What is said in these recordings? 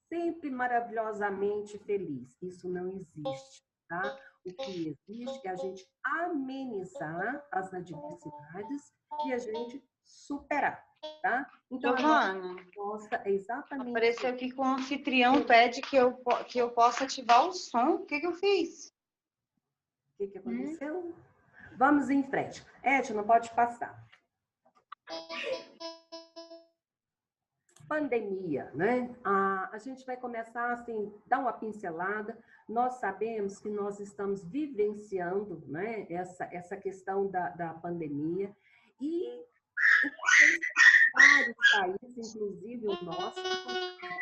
sempre maravilhosamente feliz. Isso não existe, tá? O que existe é a gente amenizar as adversidades e a gente superar, tá? Então, a nossa Giovana, proposta é exatamente apareceu aqui que o anfitrião pede que eu possa ativar o som. O que eu fiz? o que aconteceu. Vamos em frente. Edna, pode passar. Pandemia, né? A gente vai começar assim, dar uma pincelada. Nós sabemos que nós estamos vivenciando, né, essa questão da pandemia e vários países, inclusive o nosso, com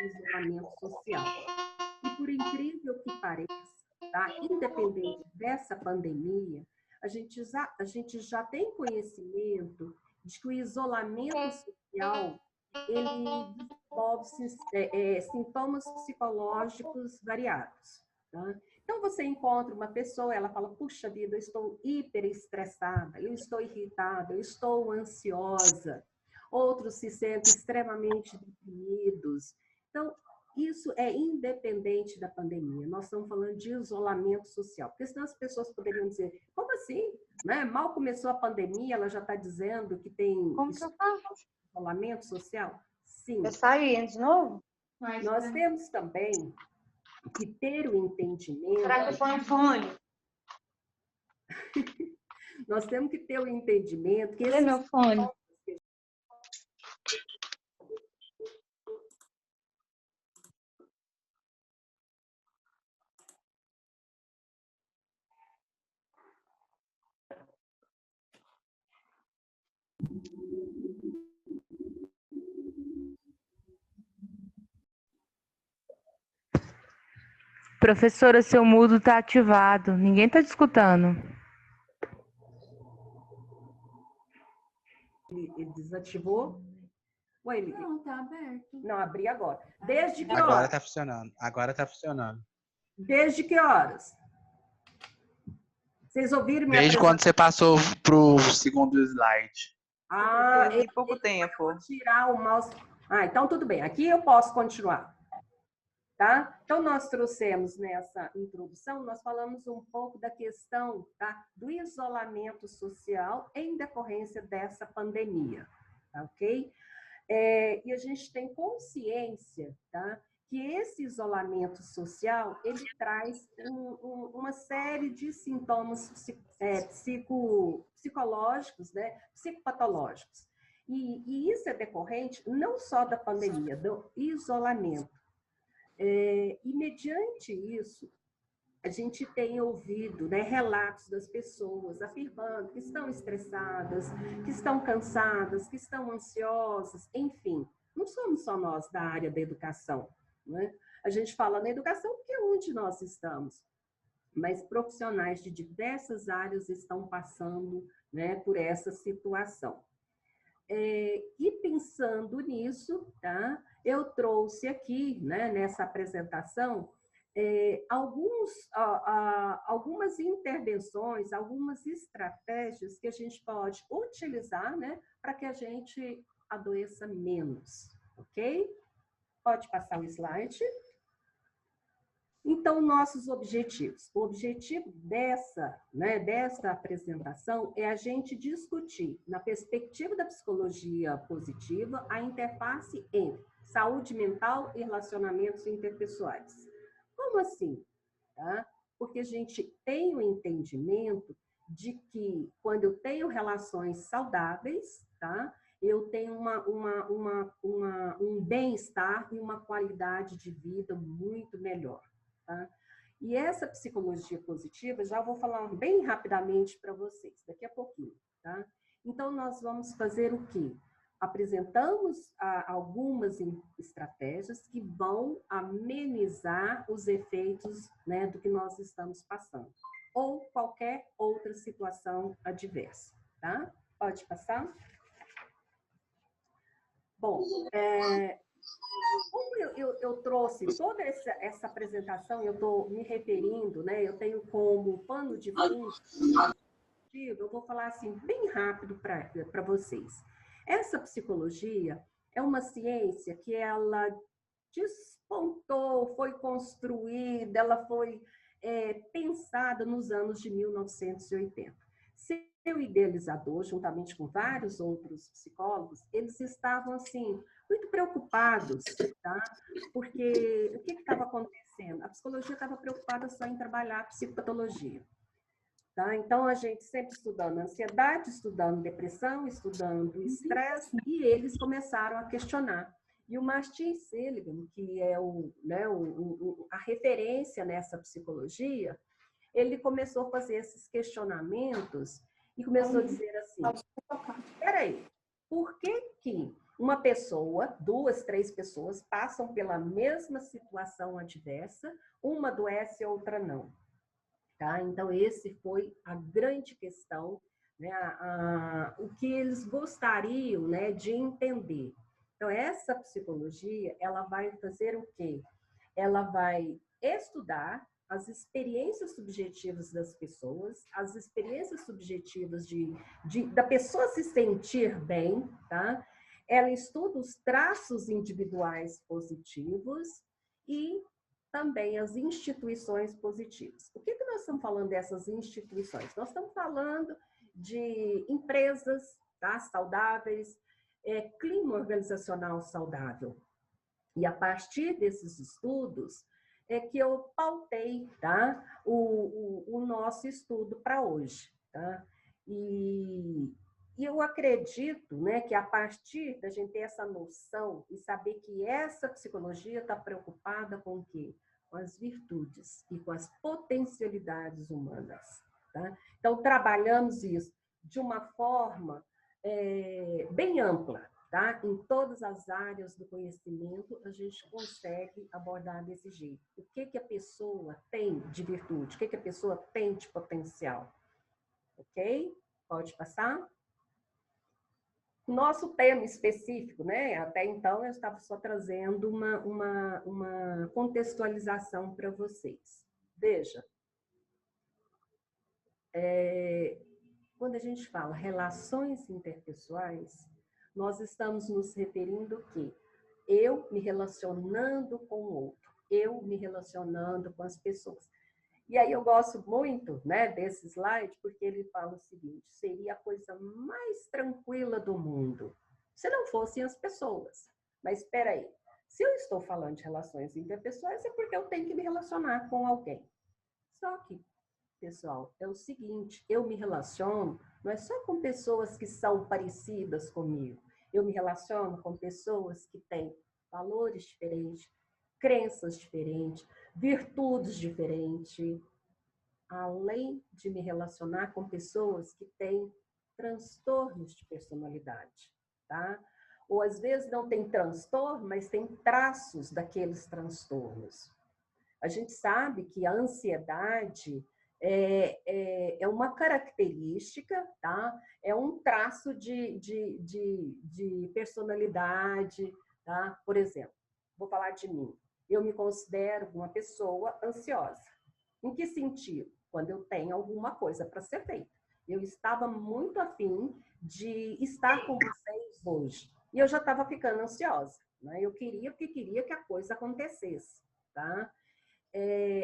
isolamento social. E por incrível que pareça, tá? Independente dessa pandemia, a gente já tem conhecimento de que o isolamento social ele desenvolve sintomas psicológicos variados. Tá? Então, você encontra uma pessoa, ela fala, puxa vida, eu estou hiper estressada, eu estou irritada, eu estou ansiosa. Outros se sentem extremamente deprimidos. Então, isso é independente da pandemia. Nós estamos falando de isolamento social. Porque senão as pessoas poderiam dizer, como assim? Né? Mal começou a pandemia, ela já está dizendo que tem Como que eu faço? isolamento social? Sim. Eu saí de novo? Nós temos também que ter o entendimento... Será que eu ponho fone? Nós temos que ter o entendimento que Cadê meu fone? Professora, seu mudo está ativado. Ninguém está te escutando. Ele desativou? Ou ele... Não, tá aberto. Não, abri agora. Desde que Agora horas? tá funcionando. Agora tá funcionando. Desde que horas? Vocês ouviram minha Desde quando você passou pro segundo slide. Ah, Tem pouco tempo. Tirar o mouse. Ah, então tudo bem. Aqui eu posso continuar. Tá? Então, nós trouxemos nessa introdução, nós falamos um pouco da questão, tá, do isolamento social em decorrência dessa pandemia, tá, ok? E a gente tem consciência, tá, que esse isolamento social, ele traz uma série de sintomas psicológicos, né, psicopatológicos. E isso é decorrente não só da pandemia, do isolamento. E mediante isso, a gente tem ouvido, né, relatos das pessoas afirmando que estão estressadas, que estão cansadas, que estão ansiosas, enfim. Não somos só nós da área da educação, né? A gente fala na educação porque é onde nós estamos, mas profissionais de diversas áreas estão passando, né, por essa situação. E pensando nisso, tá, eu trouxe aqui, né, nessa apresentação, algumas intervenções, algumas estratégias que a gente pode utilizar, né, para que a gente adoeça menos, ok? Pode passar o slide. Então, nossos objetivos. O objetivo dessa apresentação é a gente discutir, na perspectiva da psicologia positiva, a interface entre saúde mental e relacionamentos interpessoais. Como assim? Tá? Porque a gente tem o entendimento de que quando eu tenho relações saudáveis, tá? Eu tenho um bem-estar e uma qualidade de vida muito melhor. Tá? E essa psicologia positiva, já vou falar bem rapidamente para vocês, daqui a pouquinho. Tá? Então, nós vamos fazer o quê? Apresentamos algumas estratégias que vão amenizar os efeitos, né, do que nós estamos passando, ou qualquer outra situação adversa. Tá? Pode passar? Bom, como eu trouxe toda essa apresentação, eu estou me referindo, né? Eu tenho como pano de fundo, eu vou falar assim bem rápido para vocês. Essa psicologia é uma ciência que ela despontou, foi construída, ela foi pensada nos anos de 1980. Seu idealizador, juntamente com vários outros psicólogos, eles estavam assim muito preocupados, tá? Porque o que estava acontecendo? A psicologia estava preocupada só em trabalhar a psicopatologia. Tá? Então, a gente sempre estudando ansiedade, estudando depressão, estudando estresse, e eles começaram a questionar. E o Martin Seligman, que é a referência nessa psicologia, ele começou a fazer esses questionamentos e começou a dizer assim, peraí, por que uma pessoa, 2, 3 pessoas, passam pela mesma situação adversa, uma adoece e outra não? Tá? Então, esse foi a grande questão, né? O que eles gostariam, né, de entender. Então, essa psicologia, ela vai fazer o quê? Ela vai estudar as experiências subjetivas das pessoas, as experiências subjetivas da pessoa se sentir bem, tá? Ela estuda os traços individuais positivos e também as instituições positivas. O que nós estamos falando dessas instituições? Nós estamos falando de empresas, tá, saudáveis, clima organizacional saudável. E a partir desses estudos é que eu pautei, tá, o nosso estudo para hoje. Tá? E eu acredito, né, que a partir da gente ter essa noção e saber que essa psicologia está preocupada com o quê? Com as virtudes e com as potencialidades humanas. Tá? Então, trabalhamos isso de uma forma bem ampla. Tá? Em todas as áreas do conhecimento, a gente consegue abordar desse jeito. O que a pessoa tem de virtude? O que a pessoa tem de potencial? Ok? Pode passar? Nosso tema específico, né? Até então eu estava só trazendo uma contextualização para vocês. Veja, quando a gente fala relações interpessoais, nós estamos nos referindo que eu me relacionando com o outro, eu me relacionando com as pessoas. E aí eu gosto muito, né, desse slide, porque ele fala o seguinte, seria a coisa mais tranquila do mundo, se não fossem as pessoas. Mas espera aí, se eu estou falando de relações interpessoais, é porque eu tenho que me relacionar com alguém. Só que, pessoal, é o seguinte, eu me relaciono não é só com pessoas que são parecidas comigo, eu me relaciono com pessoas que têm valores diferentes, crenças diferentes, virtudes diferentes, além de me relacionar com pessoas que têm transtornos de personalidade, tá? Ou às vezes não tem transtorno, mas tem traços daqueles transtornos. A gente sabe que a ansiedade é uma característica, tá? É um traço de personalidade, tá? Por exemplo, vou falar de mim. Eu me considero uma pessoa ansiosa. Em que sentido? Quando eu tenho alguma coisa para ser feita. Eu estava muito afim de estar com vocês hoje. E eu já estava ficando ansiosa. Né? Eu queria que a coisa acontecesse, tá?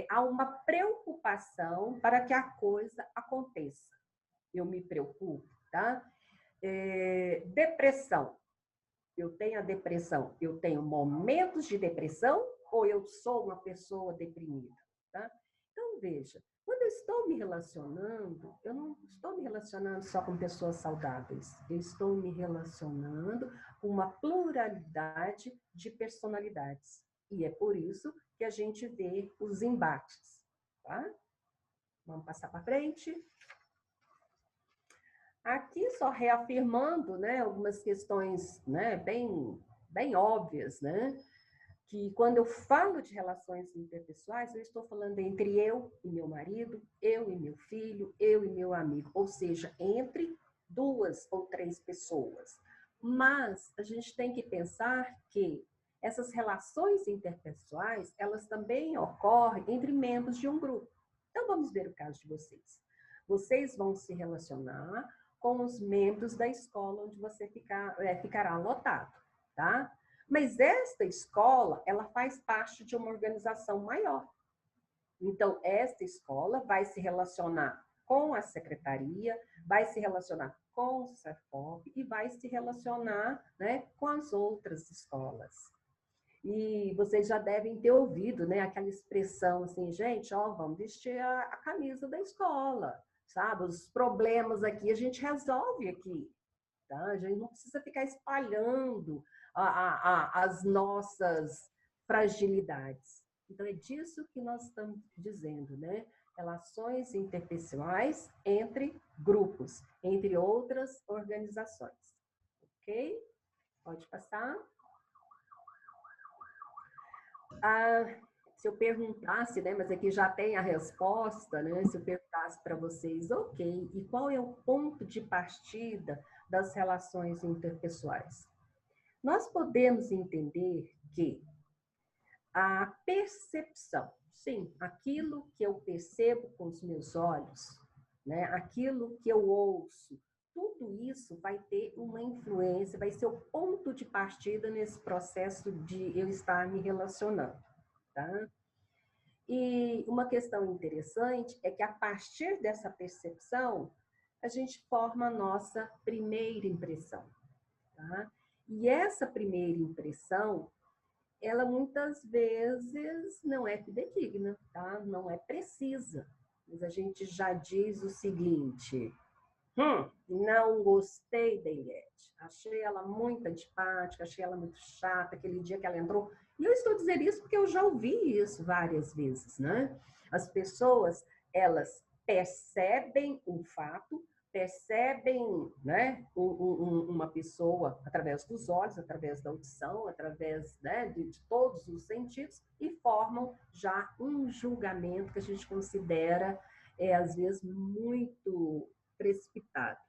Há uma preocupação para que a coisa aconteça. Eu me preocupo, tá? Depressão. Eu tenho a depressão. Eu tenho momentos de depressão ou eu sou uma pessoa deprimida, tá? Então, veja, quando eu estou me relacionando, eu não estou me relacionando só com pessoas saudáveis. Eu estou me relacionando com uma pluralidade de personalidades. E é por isso que a gente vê os embates, tá? Vamos passar para frente. Aqui só reafirmando, né, algumas questões, né, bem óbvias, né? Que quando eu falo de relações interpessoais, eu estou falando entre eu e meu marido, eu e meu filho, eu e meu amigo, ou seja, entre 2 ou 3 pessoas. Mas a gente tem que pensar que essas relações interpessoais, elas também ocorrem entre membros de um grupo. Então, vamos ver o caso de vocês. Vocês vão se relacionar com os membros da escola onde você ficará lotado, tá? Mas esta escola, ela faz parte de uma organização maior. Então, esta escola vai se relacionar com a secretaria, vai se relacionar com o CEFOP e vai se relacionar, né, com as outras escolas. E vocês já devem ter ouvido, né, aquela expressão assim, gente, ó, vamos vestir a camisa da escola, sabe? Os problemas aqui a gente resolve aqui, tá? A gente não precisa ficar espalhando as nossas fragilidades. Então, é disso que nós estamos dizendo, né? Relações interpessoais entre grupos, entre outras organizações. Ok? Pode passar. Se eu perguntasse, né, mas aqui já tem a resposta, né? Se eu perguntasse para vocês, ok, e qual é o ponto de partida das relações interpessoais? Nós podemos entender que a percepção, sim, aquilo que eu percebo com os meus olhos, né, aquilo que eu ouço, tudo isso vai ter uma influência, vai ser o ponto de partida nesse processo de eu estar me relacionando, tá? E uma questão interessante é que a partir dessa percepção, a gente forma a nossa primeira impressão, tá? E essa primeira impressão, ela muitas vezes não é fidedigna, tá? Não é precisa. Mas a gente já diz o seguinte: não gostei da Eliette. Achei ela muito antipática, achei ela muito chata, aquele dia que ela entrou. E eu estou dizendo isso porque eu já ouvi isso várias vezes, né? As pessoas, elas percebem um fato, percebem, né, uma pessoa através dos olhos, através da audição, através, né, de todos os sentidos e formam já um julgamento que a gente considera, às vezes, muito precipitado.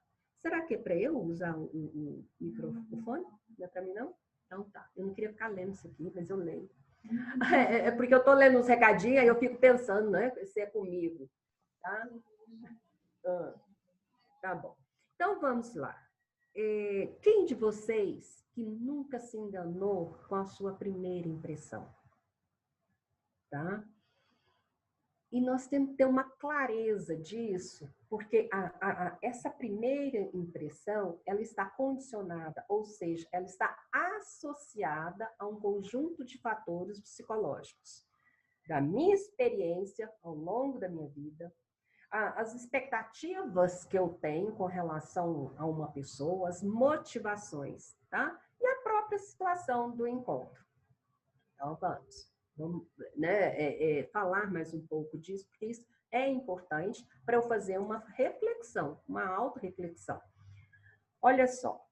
Será que é para eu usar o microfone? Não é para mim, não? Então tá. Eu não queria ficar lendo isso aqui, mas eu leio. É porque eu estou lendo uns recadinhos e eu fico pensando, né? Se é comigo. Tá? Tá bom. Então vamos lá. Quem de vocês que nunca se enganou com a sua primeira impressão? Tá? E nós temos que ter uma clareza disso, porque essa primeira impressão, ela está condicionada, ou seja, ela está associada a um conjunto de fatores psicológicos. Da minha experiência ao longo da minha vida, as expectativas que eu tenho com relação a uma pessoa, as motivações, tá? E a própria situação do encontro. Então, vamos né, falar mais um pouco disso, porque isso é importante para eu fazer uma reflexão, uma autorreflexão. Olha só,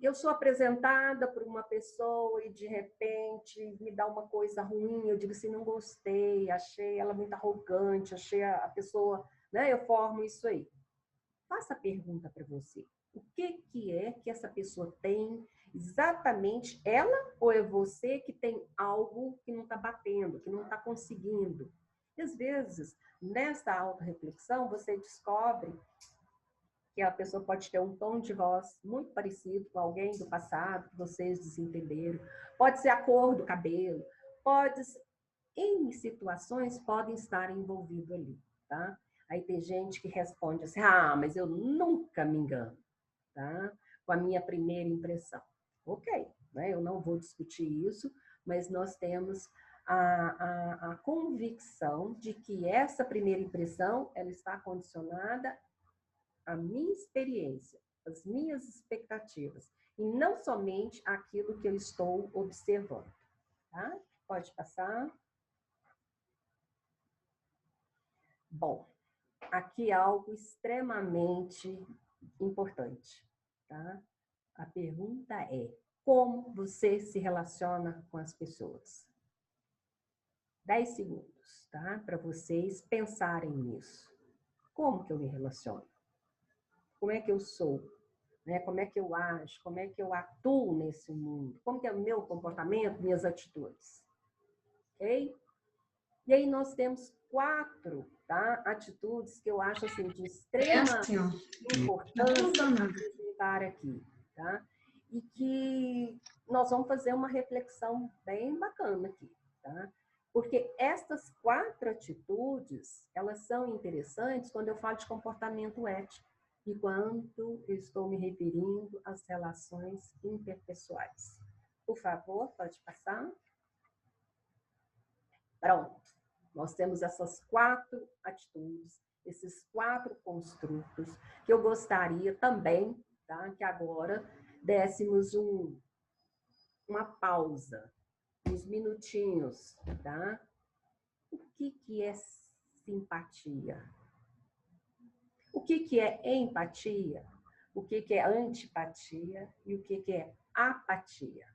eu sou apresentada por uma pessoa e, de repente, me dá uma coisa ruim, eu digo assim, não gostei, achei ela muito arrogante, achei a pessoa, né, eu formo isso aí. Faça a pergunta para você. O que é que essa pessoa tem exatamente, ela ou é você que tem algo que não está batendo, que não está conseguindo? E, às vezes, nessa autorreflexão, você descobre que a pessoa pode ter um tom de voz muito parecido com alguém do passado, que vocês desentenderam. Pode ser a cor do cabelo, em situações podem estar envolvidos ali, tá? Aí tem gente que responde assim, mas eu nunca me engano, tá? Com a minha primeira impressão. Ok, né? Eu não vou discutir isso, mas nós temos a convicção de que essa primeira impressão, ela está condicionada à minha experiência, às minhas expectativas, e não somente aquilo que eu estou observando, tá? Pode passar. Bom, aqui é algo extremamente importante, tá? A pergunta é, como você se relaciona com as pessoas? 10 segundos, tá? Para vocês pensarem nisso. Como que eu me relaciono? Como é que eu sou? Né? Como é que eu ajo? Como é que eu atuo nesse mundo? Como que é o meu comportamento, minhas atitudes? Ok? E aí nós temos 4, tá, atitudes que eu acho assim, de extrema importância apresentar aqui. Tá? e que nós vamos fazer uma reflexão bem bacana aqui, tá? Porque estas 4 atitudes, elas são interessantes quando eu falo de comportamento ético e quando eu estou me referindo às relações interpessoais. Por favor, pode passar. Pronto. Nós temos essas 4 atitudes, esses 4 construtos, que eu gostaria também, tá, que agora dessemos uma pausa, uns minutinhos, tá? O que é simpatia? O que é empatia? O que é antipatia? E o que é apatia?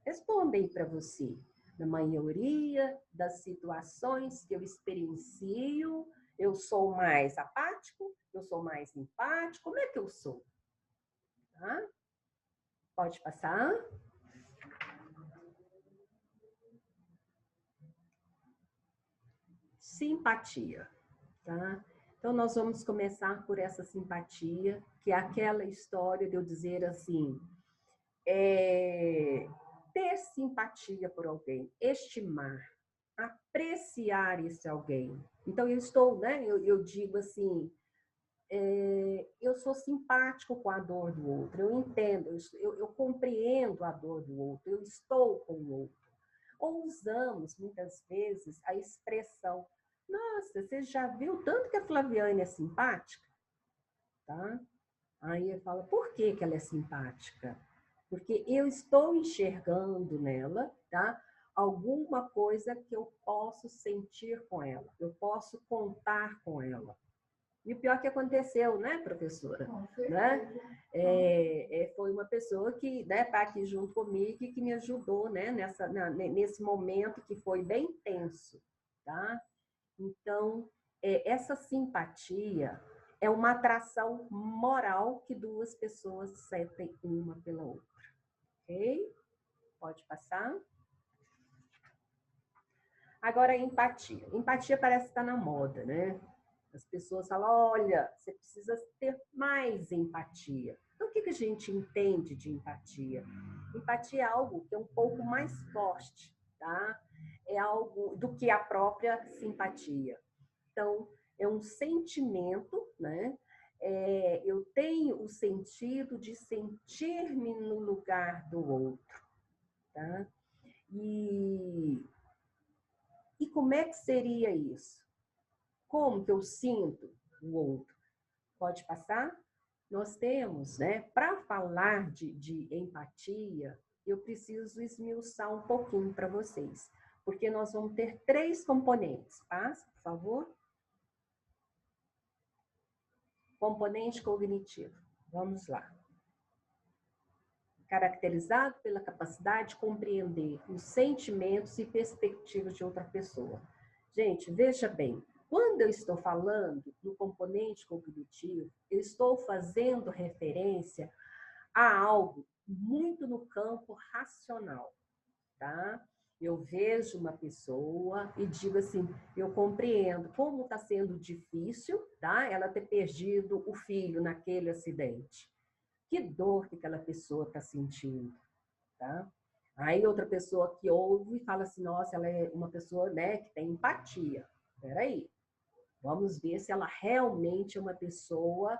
Respondem para você. Na maioria das situações que eu experiencio, eu sou mais apático, eu sou mais empático, como é que eu sou? Tá? Pode passar. Simpatia, tá? Então, nós vamos começar por essa simpatia, que é aquela história de eu dizer assim, ter simpatia por alguém, estimar, apreciar esse alguém. Então, eu estou, né? Eu digo assim, eu sou simpático com a dor do outro, eu entendo, eu compreendo a dor do outro, eu estou com o outro. Ou usamos, muitas vezes, a expressão, nossa, você já viu tanto que a Flaviane é simpática? Tá? Aí eu falo, por que ela é simpática? Porque eu estou enxergando nela, tá? Alguma coisa que eu posso sentir com ela, eu posso contar com ela. E o pior que aconteceu, né, professora? Né? Foi uma pessoa que está aqui junto comigo e que me ajudou, né, nesse momento que foi bem tenso. Tá? Então, essa simpatia é uma atração moral que 2 pessoas sentem uma pela outra. Ok? Pode passar. Agora, a empatia. Empatia parece estar na moda, né? As pessoas falam, olha, você precisa ter mais empatia. Então, o que a gente entende de empatia? Empatia é algo que é um pouco mais forte, tá? É algo do que a própria simpatia. Então, é um sentimento, né? Eu tenho o sentido de sentir-me no lugar do outro, tá? E como é que seria isso? Como que eu sinto o outro? Pode passar? Nós temos, né? Para falar de empatia, eu preciso esmiuçar um pouquinho para vocês, porque nós vamos ter 3 componentes. Passa, por favor. Componente cognitivo. Vamos lá. Caracterizado pela capacidade de compreender os sentimentos e perspectivas de outra pessoa. Gente, veja bem, quando eu estou falando do componente cognitivo, eu estou fazendo referência a algo muito no campo racional, tá? Eu vejo uma pessoa e digo assim, eu compreendo como está sendo difícil, tá? Ela ter perdido o filho naquele acidente. Que dor que aquela pessoa está sentindo, tá? Aí outra pessoa que ouve e fala assim, nossa, ela é uma pessoa, né, que tem empatia. Peraí, vamos ver se ela realmente é uma pessoa,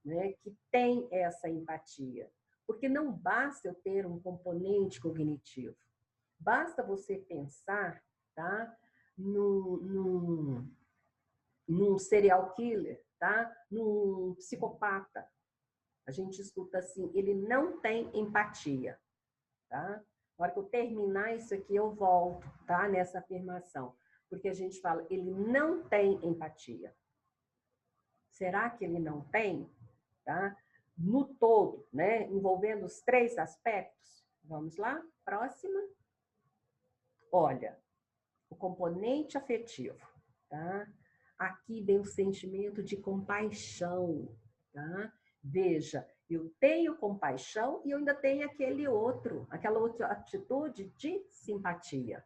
né, que tem essa empatia. Porque não basta eu ter um componente cognitivo. Basta você pensar, tá, num serial killer, tá, num psicopata. A gente escuta assim, ele não tem empatia, tá? Na hora que eu terminar isso aqui, eu volto, tá? Nessa afirmação. Porque a gente fala, ele não tem empatia. Será que ele não tem? Tá? No todo, né? Envolvendo os 3 aspectos. Vamos lá? Próxima. Olha, o componente afetivo, tá? Aqui vem o sentimento de compaixão, tá? Veja, eu tenho compaixão e eu ainda tenho aquela outra atitude de simpatia,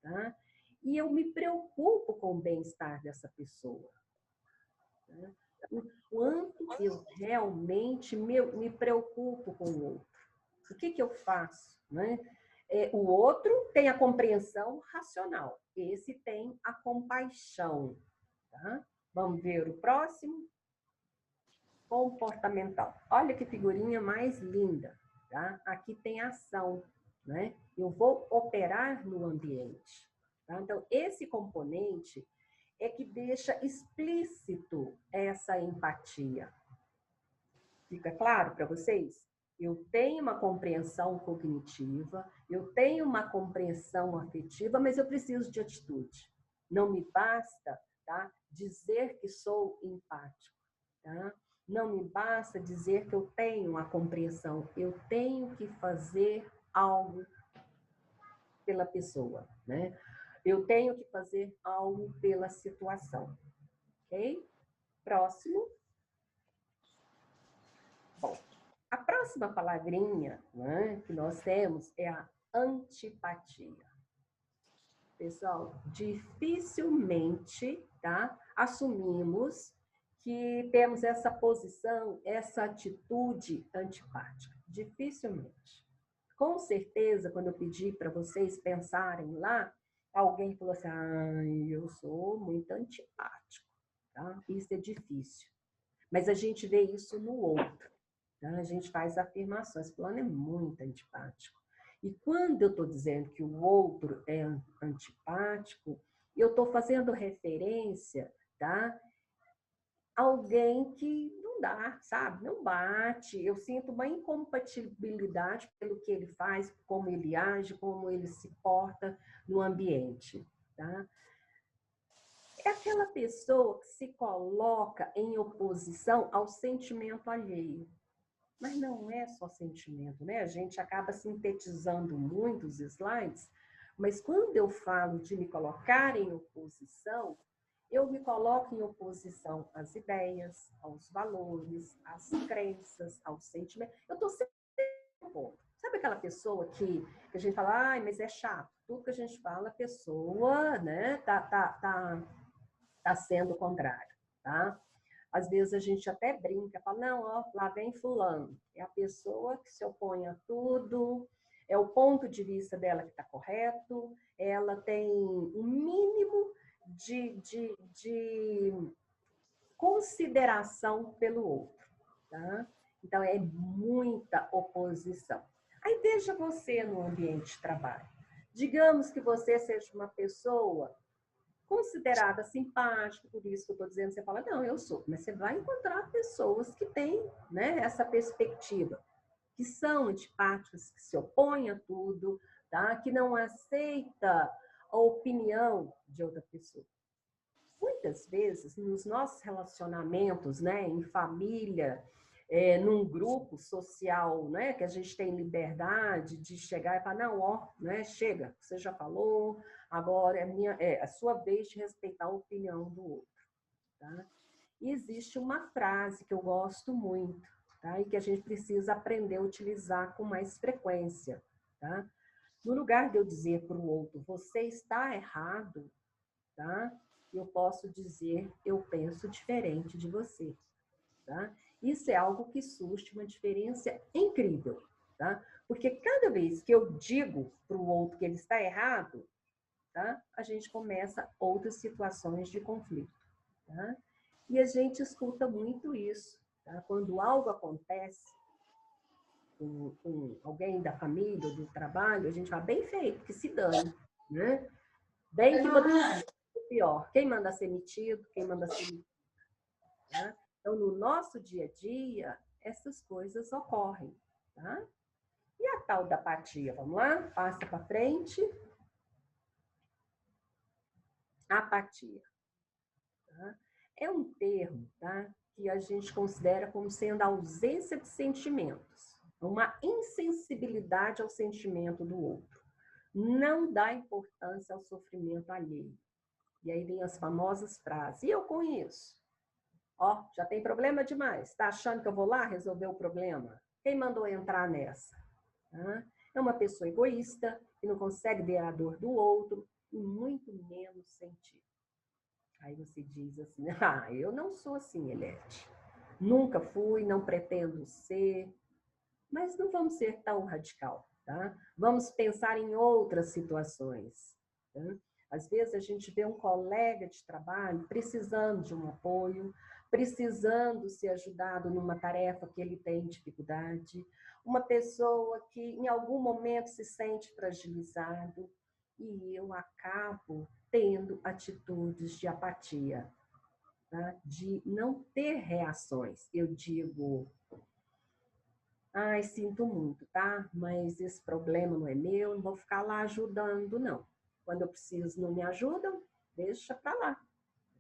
tá? E eu me preocupo com o bem-estar dessa pessoa. Tá? O quanto eu realmente me preocupo com o outro. O que eu faço? Né? O outro tem a compreensão racional, esse tem a compaixão. Tá? Vamos ver o próximo? Comportamental. Olha que figurinha mais linda. Tá? Aqui tem ação. Né? Eu vou operar no ambiente. Tá? Então, esse componente é que deixa explícito essa empatia. Fica claro para vocês? Eu tenho uma compreensão cognitiva, eu tenho uma compreensão afetiva, mas eu preciso de atitude. Não me basta, tá, dizer que sou empático. Tá? Não me basta dizer que eu tenho uma compreensão. Eu tenho que fazer algo pela pessoa. Né? Eu tenho que fazer algo pela situação. Ok? Próximo. Bom, a próxima palavrinha, né, que nós temos é a antipatia. Pessoal, dificilmente, tá, assumimos que temos essa posição, essa atitude antipática. Dificilmente. Com certeza, quando eu pedi para vocês pensarem lá, alguém falou assim, eu sou muito antipático. Tá? Isso é difícil. Mas a gente vê isso no outro. A gente faz afirmações, fulano é muito antipático. E quando eu estou dizendo que o outro é antipático, eu estou fazendo referência, tá? A alguém que não dá, sabe? Não bate. Eu sinto uma incompatibilidade pelo que ele faz, como ele age, como ele se porta no ambiente, tá? É aquela pessoa que se coloca em oposição ao sentimento alheio. Mas não é só sentimento, né? A gente acaba sintetizando muito os slides, mas quando eu falo de me colocar em oposição, eu me coloco em oposição às ideias, aos valores, às crenças, aos sentimentos. Eu estou sempre opondo. Sabe aquela pessoa que a gente fala, mas é chato. Tudo que a gente fala, a pessoa, né, tá sendo o contrário, tá? Às vezes a gente até brinca, fala, não, ó, lá vem fulano. É a pessoa que se opõe a tudo, é o ponto de vista dela que está correto, ela tem um mínimo de consideração pelo outro. Tá? Então, é muita oposição. Aí veja você no ambiente de trabalho. Digamos que você seja uma pessoa considerada simpática, por isso que eu estou dizendo, você fala, não, eu sou. Mas você vai encontrar pessoas que têm, né, essa perspectiva, que são antipáticas, que se opõem a tudo, tá? Que não aceita a opinião de outra pessoa. Muitas vezes, nos nossos relacionamentos, né, em família, num grupo social, né, que a gente tem liberdade de chegar e falar, não, ó, né, chega, você já falou, agora é a sua vez de respeitar a opinião do outro. Tá? E existe uma frase que eu gosto muito, tá? E que a gente precisa aprender a utilizar com mais frequência. Tá? No lugar de eu dizer para o outro, você está errado, tá? Eu posso dizer, eu penso diferente de você. Tá? Isso é algo que surte uma diferença incrível. Tá? Porque cada vez que eu digo para o outro que ele está errado, tá? A gente começa outras situações de conflito. Tá? E a gente escuta muito isso. Tá? Quando algo acontece com alguém da família ou do trabalho, a gente fala, bem feito, que se dane. Né? Bem que você pior. Quem manda ser metido, quem manda ser metido. Tá? Então, no nosso dia a dia, essas coisas ocorrem. Tá? E a tal da apatia? Vamos lá? Passa para frente. Apatia. Tá? É um termo, tá, que a gente considera como sendo a ausência de sentimentos, uma insensibilidade ao sentimento do outro. Não dá importância ao sofrimento alheio. E aí vem as famosas frases, e eu com isso? Ó, já tem problema demais. Tá achando que eu vou lá resolver o problema? Quem mandou entrar nessa? Tá? É uma pessoa egoísta, que não consegue ver a dor do outro, e muito menos sentir. Aí você diz assim, eu não sou assim, Elete. Nunca fui, não pretendo ser. Mas não vamos ser tão radical, tá? Vamos pensar em outras situações. Tá? Às vezes a gente vê um colega de trabalho precisando de um apoio, precisando ser ajudado numa tarefa que ele tem dificuldade, uma pessoa que em algum momento se sente fragilizado, e eu acabo tendo atitudes de apatia, tá? De não ter reações. Eu digo, ai, sinto muito, tá? Mas esse problema não é meu, não vou ficar lá ajudando, não. Quando eu preciso, não me ajudam, deixa para lá.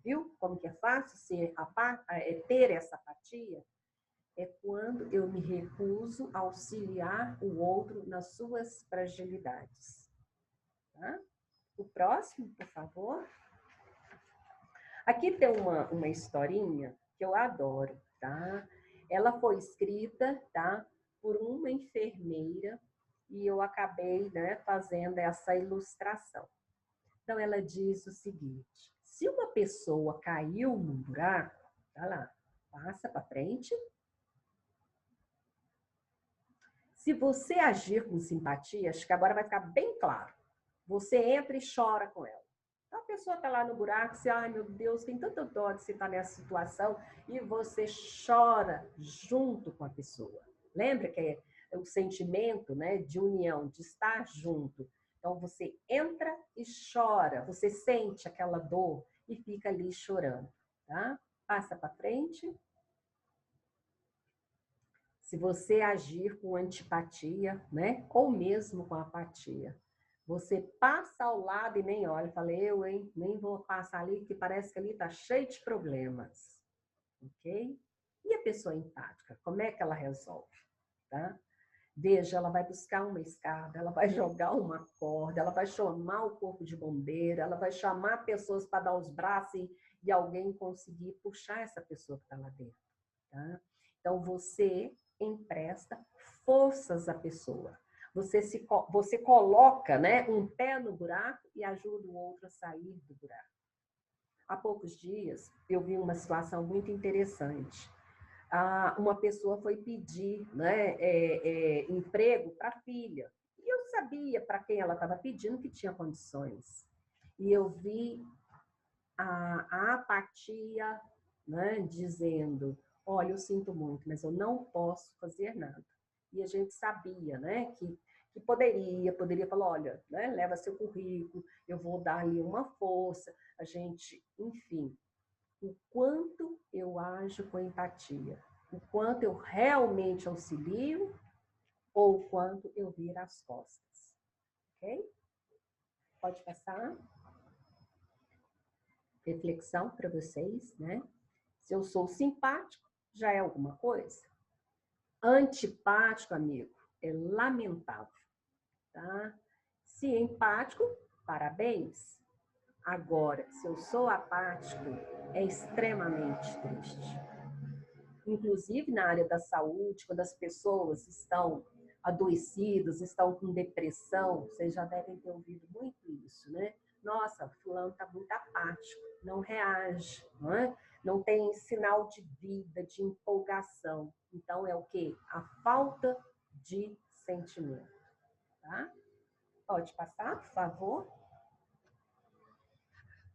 Viu como que é fácil ter essa apatia? É quando eu me recuso a auxiliar o outro nas suas fragilidades. Tá? O próximo, por favor. Aqui tem uma historinha que eu adoro, tá? Ela foi escrita, tá, por uma enfermeira e eu acabei, né, fazendo essa ilustração. Então, ela diz o seguinte: se uma pessoa caiu num buraco, tá lá, passa para frente. Se você agir com simpatia, acho que agora vai ficar bem claro. Você entra e chora com ela. A pessoa está lá no buraco, você, ai meu Deus, tem tanta dó de você estar nessa situação, e você chora junto com a pessoa. Lembra que é o sentimento, né, de união, de estar junto. Então você entra e chora, você sente aquela dor e fica ali chorando, tá? Passa para frente. Se você agir com antipatia, né, ou mesmo com apatia, você passa ao lado e nem olha, fala, hein, nem vou passar ali, que parece que ali está cheio de problemas, ok? E a pessoa empática, como é que ela resolve, tá? Veja, ela vai buscar uma escada, ela vai jogar uma corda, ela vai chamar o corpo de bombeiro, ela vai chamar pessoas para dar os braços e alguém conseguir puxar essa pessoa que está lá dentro, tá? Então, você empresta forças à pessoa. Você coloca, né, um pé no buraco e ajuda o outro a sair do buraco. Há poucos dias, eu vi uma situação muito interessante. Uma pessoa foi pedir, né, emprego para a filha. E eu sabia para quem ela estava pedindo que tinha condições. E eu vi a apatia, né, dizendo, olha, eu sinto muito, mas eu não posso fazer nada. E a gente sabia, né, que poderia falar, olha, né, leva seu currículo, eu vou dar ali uma força, a gente, enfim, o quanto eu ajo com empatia, o quanto eu realmente auxilio ou o quanto eu viro as costas, ok? Pode passar. Reflexão para vocês, né? Se eu sou simpático, já é alguma coisa. Antipático, amigo, é lamentável, tá? Se empático, parabéns. Agora, se eu sou apático, é extremamente triste. Inclusive na área da saúde, quando as pessoas estão adoecidas, estão com depressão, vocês já devem ter ouvido muito isso, né? Nossa, fulano está muito apático, não reage, não é? Não tem sinal de vida, de empolgação. Então, é o quê? A falta de sentimento, tá? Pode passar, por favor?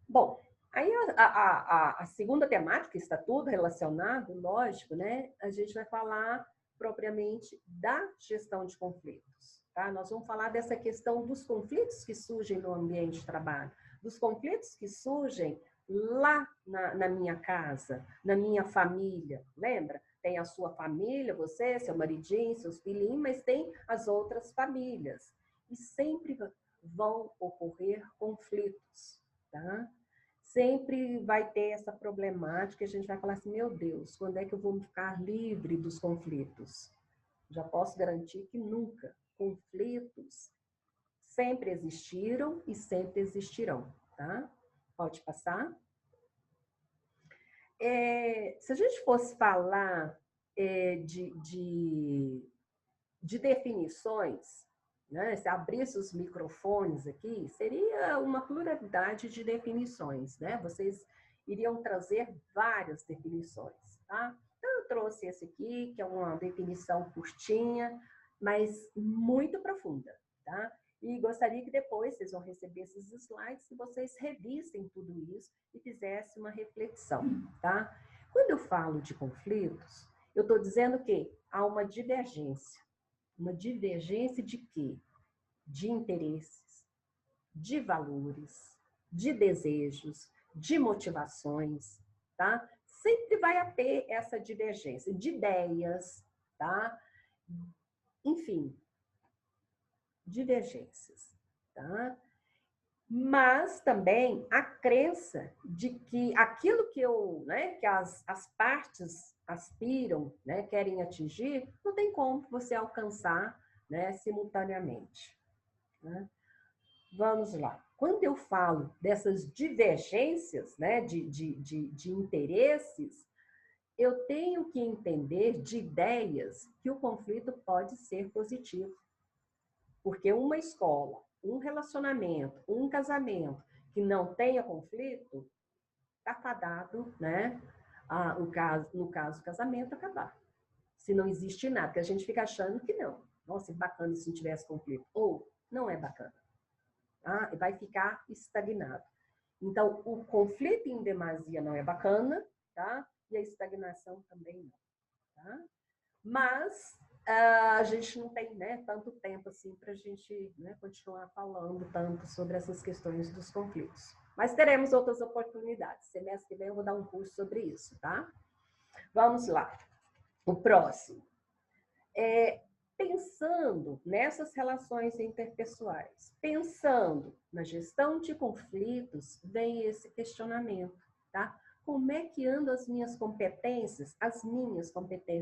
Bom, aí a segunda temática está tudo relacionado, lógico, né? A gente vai falar propriamente da gestão de conflitos, tá? Nós vamos falar dessa questão dos conflitos que surgem no ambiente de trabalho, dos conflitos que surgem lá na minha casa, na minha família, lembra? Tem a sua família, você, seu maridinho, seus filhinhos, mas tem as outras famílias. E sempre vão ocorrer conflitos, tá? Sempre vai ter essa problemática, a gente vai falar assim, meu Deus, quando é que eu vou ficar livre dos conflitos? Já posso garantir que nunca. Conflitos sempre existiram e sempre existirão, tá? Pode passar. Se a gente fosse falar de definições, né? Se abrisse os microfones aqui, seria uma pluralidade de definições, né? Vocês iriam trazer várias definições, tá? Então, eu Eu trouxe esse aqui, que é uma definição curtinha, mas muito profunda, tá? E gostaria que depois vocês vão receber esses slides, que vocês revissem tudo isso e fizessem uma reflexão, tá? Quando eu falo de conflitos, eu estou dizendo que há uma divergência. Uma divergência de quê? De interesses, de valores, de desejos, de motivações, tá? Sempre vai haver essa divergência de ideias, tá? Enfim, divergências, tá? Mas também a crença de que aquilo que que as partes aspiram, né, querem atingir, não tem como você alcançar, né, simultaneamente, né? Vamos lá. Quando eu falo dessas divergências, né, de interesses, eu tenho que entender de ideias que o conflito pode ser positivo. Porque uma escola, um relacionamento, um casamento que não tenha conflito, está fadado, né? No caso, o casamento acabar. Se não existe nada, porque a gente fica achando que não. Nossa, é bacana se não tivesse conflito. Ou não é bacana. Tá? E vai ficar estagnado. Então, o conflito em demasia não é bacana, tá? E a estagnação também não. Tá? Mas a gente não tem, né, tanto tempo assim para a gente, né, continuar falando tanto sobre essas questões dos conflitos. Mas teremos outras oportunidades. Semestre que vem eu vou dar um curso sobre isso, tá? Vamos lá. O próximo. Pensando nessas relações interpessoais, pensando na gestão de conflitos, vem esse questionamento, tá? Como é que andam as minhas competências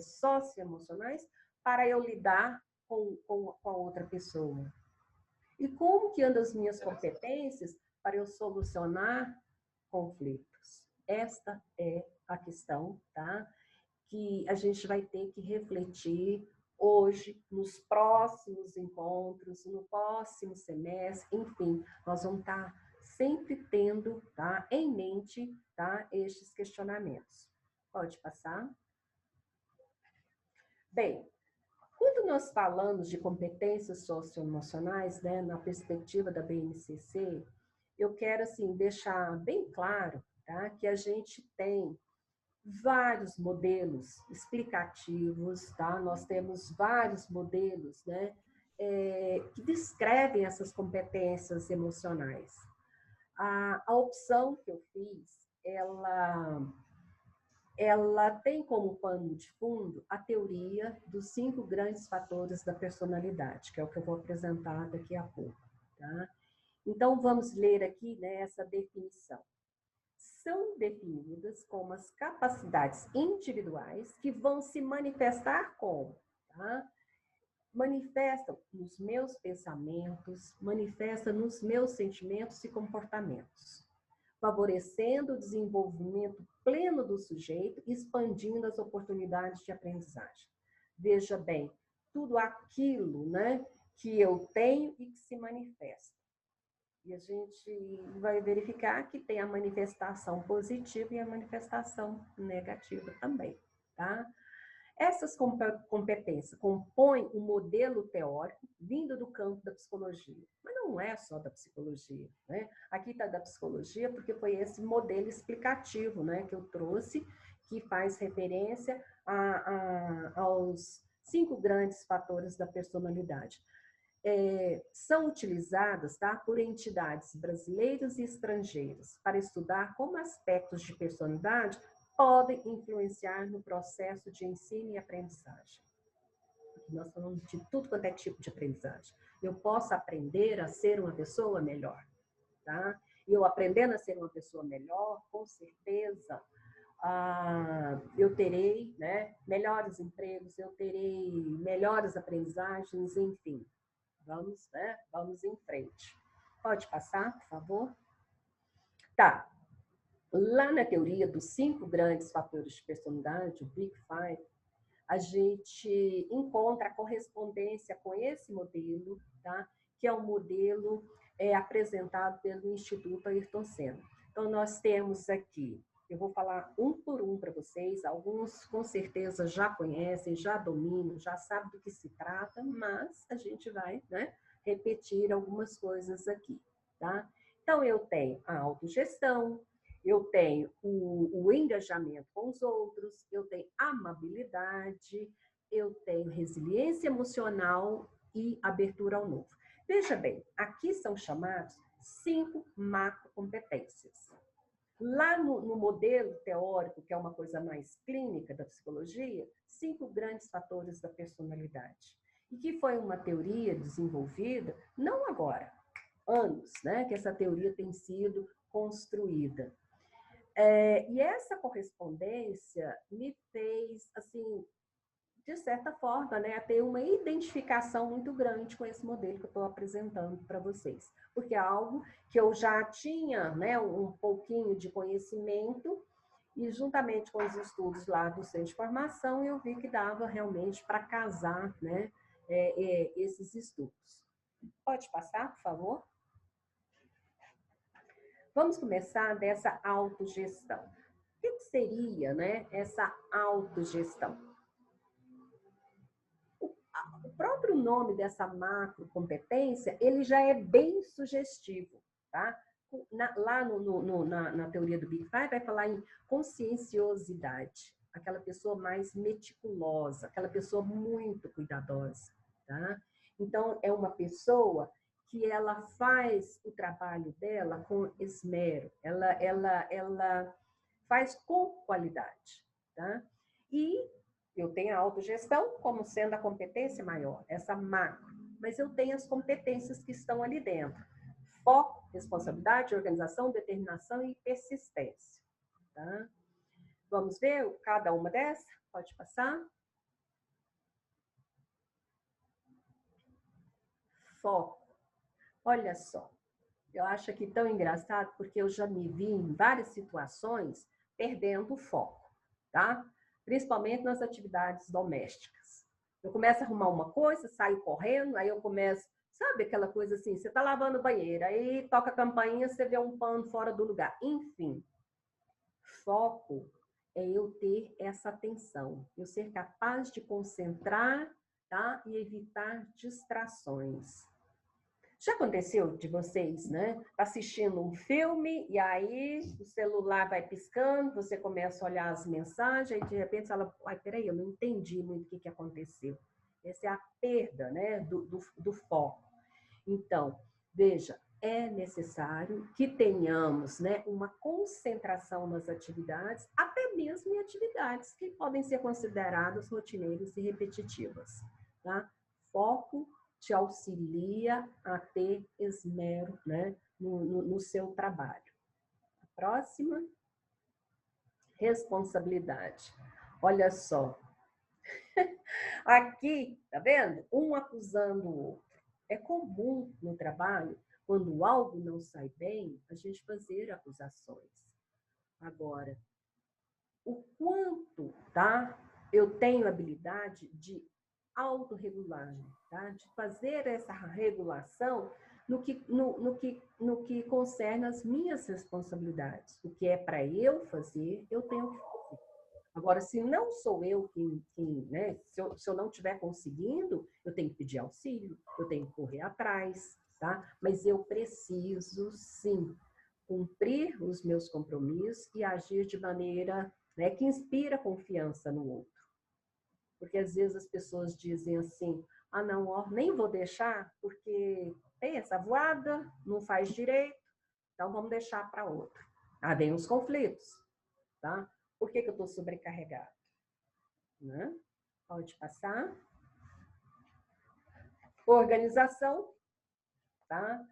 socioemocionais, para eu lidar com a outra pessoa? E como que andam as minhas competências para eu solucionar conflitos? Esta é a questão, tá? Que a gente vai ter que refletir hoje, nos próximos encontros, no próximo semestre, enfim, nós vamos estar sempre tendo, tá, em mente, tá, estes questionamentos. Pode passar? Bem, quando nós falamos de competências socioemocionais, né, na perspectiva da BNCC, eu quero, assim, deixar bem claro, tá, que a gente tem vários modelos explicativos, tá? Nós temos vários modelos, né, que descrevem essas competências emocionais. A opção que eu fiz, ela tem como pano de fundo a teoria dos 5 grandes fatores da personalidade, que é o que eu vou apresentar daqui a pouco, tá? Então, vamos ler aqui, né, essa definição. São definidas como as capacidades individuais que vão se manifestar como, tá? Manifestam nos meus pensamentos, manifestam nos meus sentimentos e comportamentos, favorecendo o desenvolvimento pleno do sujeito, expandindo as oportunidades de aprendizagem. Veja bem, tudo aquilo, né, que eu tenho e que se manifesta. E a gente vai verificar que tem a manifestação positiva e a manifestação negativa também, tá? Essas competências compõem um modelo teórico vindo do campo da psicologia. Mas não é só da psicologia, né? Aqui está da psicologia porque foi esse modelo explicativo, né, que eu trouxe, que faz referência aos 5 grandes fatores da personalidade. São utilizadas, tá, por entidades brasileiras e estrangeiras para estudar como aspectos de personalidade podem influenciar no processo de ensino e aprendizagem. Nós falamos de tudo quanto é tipo de aprendizagem. Eu posso aprender a ser uma pessoa melhor, tá? E eu aprendendo a ser uma pessoa melhor, com certeza, eu terei, né, melhores empregos, eu terei melhores aprendizagens, enfim. Vamos, né? Vamos em frente. Pode passar, por favor? Tá. Lá na teoria dos 5 grandes fatores de personalidade, o Big Five, a gente encontra a correspondência com esse modelo, tá? Que é um modelo apresentado pelo Instituto Ayrton Senna. Então, nós temos aqui Eu vou falar um por um para vocês. Alguns com certeza já conhecem, já dominam, já sabem do que se trata, mas a gente vai, né, repetir algumas coisas aqui, tá? Então, eu tenho a autogestão, eu tenho o engajamento com os outros, eu tenho amabilidade, eu tenho resiliência emocional e abertura ao novo. Veja bem, aqui são chamados 5 macrocompetências. Lá no modelo teórico, que é uma coisa mais clínica da psicologia, 5 grandes fatores da personalidade. E que foi uma teoria desenvolvida, não agora, anos, né, que essa teoria tem sido construída. E essa correspondência me fez, assim, de certa forma, né, ter uma identificação muito grande com esse modelo que eu estou apresentando para vocês. Porque é algo que eu já tinha, né, um pouquinho de conhecimento e juntamente com os estudos lá do centro de formação, eu vi que dava realmente para casar, né, esses estudos. Pode passar, por favor? Vamos começar dessa autogestão. O que seria, né, essa autogestão? O próprio nome dessa macrocompetência, ele já é bem sugestivo, tá? Lá na teoria do Big Five vai falar em conscienciosidade, aquela pessoa mais meticulosa, aquela pessoa muito cuidadosa, tá? Então, é uma pessoa que ela faz o trabalho dela com esmero, ela faz com qualidade, tá? E eu tenho a autogestão como sendo a competência maior, essa macro, mas eu tenho as competências que estão ali dentro. Foco, responsabilidade, organização, determinação e persistência. Tá? Vamos ver cada uma dessas? Pode passar. Foco. Olha só, eu acho aqui tão engraçado porque eu já me vi em várias situações perdendo o foco, tá? Principalmente nas atividades domésticas. Eu começo a arrumar uma coisa, saio correndo, aí eu começo, sabe aquela coisa assim, você está lavando o banheiro, aí toca a campainha, você vê um pano fora do lugar. Enfim, foco é eu ter essa atenção, eu ser capaz de concentrar, tá? E evitar distrações. Já aconteceu de vocês, né? Tá assistindo um filme e aí o celular vai piscando, você começa a olhar as mensagens e de repente você fala, ai, peraí, eu não entendi muito o que aconteceu. Essa é a perda, né, do foco. Então, veja, é necessário que tenhamos, né, uma concentração nas atividades, até mesmo em atividades que podem ser consideradas rotineiras e repetitivas, tá? Foco te auxilia a ter esmero, né, no seu trabalho. A próxima, responsabilidade. Olha só. Aqui, tá vendo? Um acusando o outro. É comum no trabalho, quando algo não sai bem, a gente fazer acusações. Agora, o quanto, tá? Eu tenho habilidade de autorregulagem, tá? De fazer essa regulação no que concerne as minhas responsabilidades. O que é para eu fazer, eu tenho que fazer. Agora, se não sou eu quem né? Se eu não estiver conseguindo, eu tenho que pedir auxílio, eu tenho que correr atrás, tá? Mas eu preciso, sim, cumprir os meus compromissos e agir de maneira, né, que inspira confiança no outro. Porque às vezes as pessoas dizem assim, ah não, ó, nem vou deixar porque tem essa voada, não faz direito, então vamos deixar para outro. Ah, vem os conflitos, tá? Por que eu estou sobrecarregado? Né? Pode passar. Organização, tá?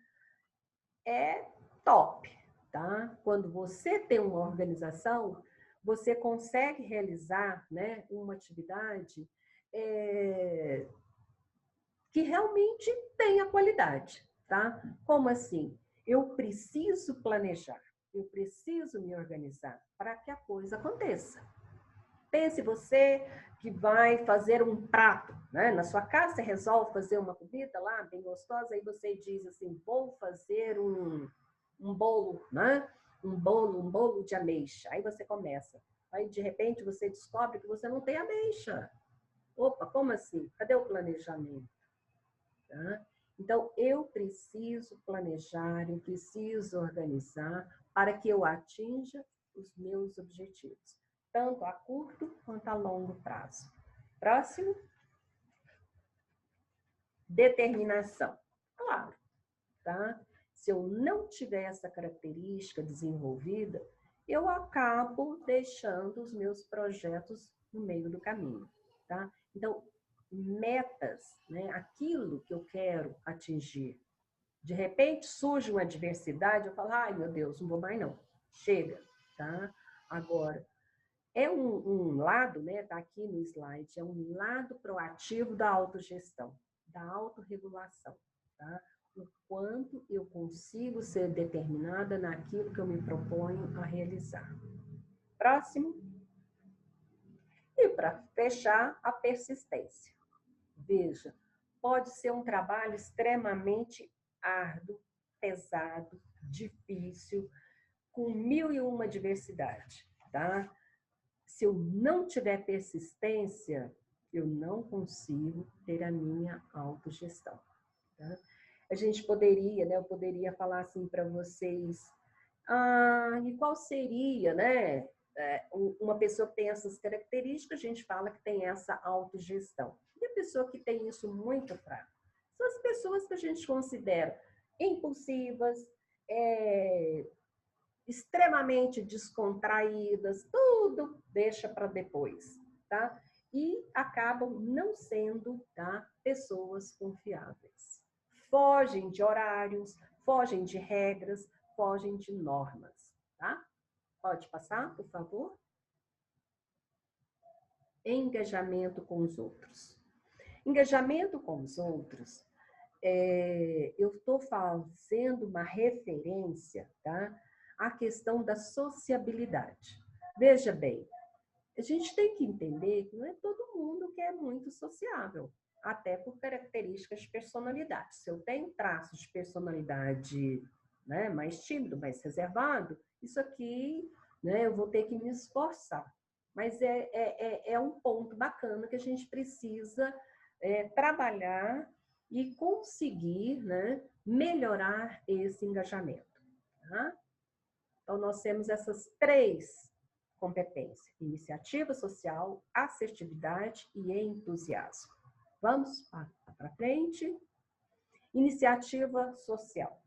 É top, tá? Quando você tem uma organização, você consegue realizar, né, uma atividade que realmente tenha qualidade, tá? Como assim? Eu preciso planejar, eu preciso me organizar para que a coisa aconteça. Pense você que vai fazer um prato, né? Na sua casa você resolve fazer uma comida lá, bem gostosa, aí você diz assim, vou fazer um bolo, né? um bolo de ameixa. Aí você começa. Aí, de repente, você descobre que você não tem ameixa. Opa, como assim? Cadê o planejamento? Tá? Então, eu preciso planejar, eu preciso organizar para que eu atinja os meus objetivos, tanto a curto quanto a longo prazo. Próximo. Determinação. Claro, tá? Se eu não tiver essa característica desenvolvida, eu acabo deixando os meus projetos no meio do caminho, tá? Então, metas, né? Aquilo que eu quero atingir. De repente surge uma adversidade, eu falo, ai meu Deus, não vou mais não. Chega, tá? Agora, é um lado, né? Tá aqui no slide, é um lado proativo da autogestão, da autorregulação, tá? O quanto eu consigo ser determinada naquilo que eu me proponho a realizar. Próximo. E para fechar, a persistência. Veja, pode ser um trabalho extremamente árduo, pesado, difícil, com 1001 diversidade, tá? Se eu não tiver persistência, eu não consigo ter a minha autogestão. Tá? A gente poderia, né? Eu poderia falar assim para vocês, e qual seria, né? Uma pessoa que tem essas características, a gente fala que tem essa autogestão. E a pessoa que tem isso muito fraco? São as pessoas que a gente considera impulsivas, extremamente descontraídas, tudo deixa para depois, tá? E acabam não sendo, tá, pessoas confiáveis. Fogem de horários, fogem de regras, fogem de normas, tá? Pode passar, por favor? Engajamento com os outros. Engajamento com os outros, eu estou fazendo uma referência, tá? À questão da sociabilidade. Veja bem, a gente tem que entender que não é todo mundo que é muito sociável, até por características de personalidade. Se eu tenho traços de personalidade, né, mais tímido, mais reservado, isso aqui, né, eu vou ter que me esforçar. Mas é um ponto bacana que a gente precisa trabalhar e conseguir, né, melhorar esse engajamento. Tá? Então, nós temos essas 3 competências: iniciativa social, assertividade e entusiasmo. Vamos para frente. Iniciativa social.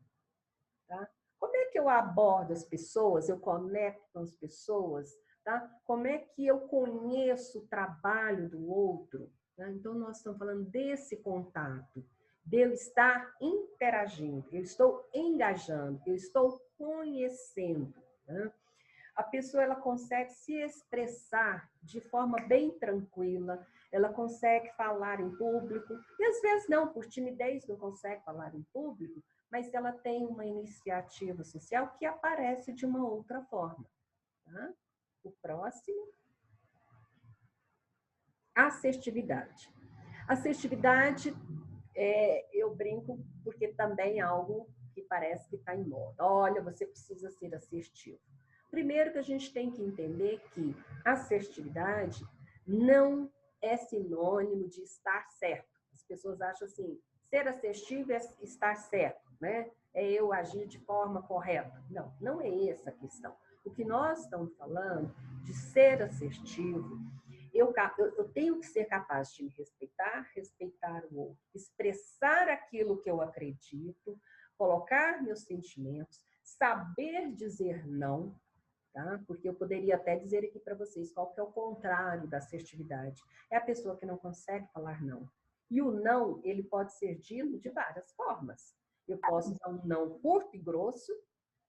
Tá? Como é que eu abordo as pessoas, eu conecto com as pessoas? Tá? Como é que eu conheço o trabalho do outro? Tá? Então, nós estamos falando desse contato, de eu estar interagindo, eu estou engajando, eu estou conhecendo. Tá? A pessoa ela consegue se expressar de forma bem tranquila, ela consegue falar em público, e às vezes não, por timidez não consegue falar em público, mas ela tem uma iniciativa social que aparece de uma outra forma. Tá? O próximo. Assertividade. Assertividade, eu brinco, porque também é algo que parece que está em moda. Olha, você precisa ser assertivo. Primeiro que a gente tem que entender que assertividade não é sinônimo de estar certo. As pessoas acham assim, ser assertivo é estar certo, né? É eu agir de forma correta. Não, não é essa a questão. O que nós estamos falando de ser assertivo, eu tenho que ser capaz de me respeitar, respeitar o outro, expressar aquilo que eu acredito, colocar meus sentimentos, saber dizer não, tá? Porque eu poderia até dizer aqui para vocês qual que é o contrário da assertividade. É a pessoa que não consegue falar não. E o não, ele pode ser dito de várias formas. Eu posso usar um não curto e grosso,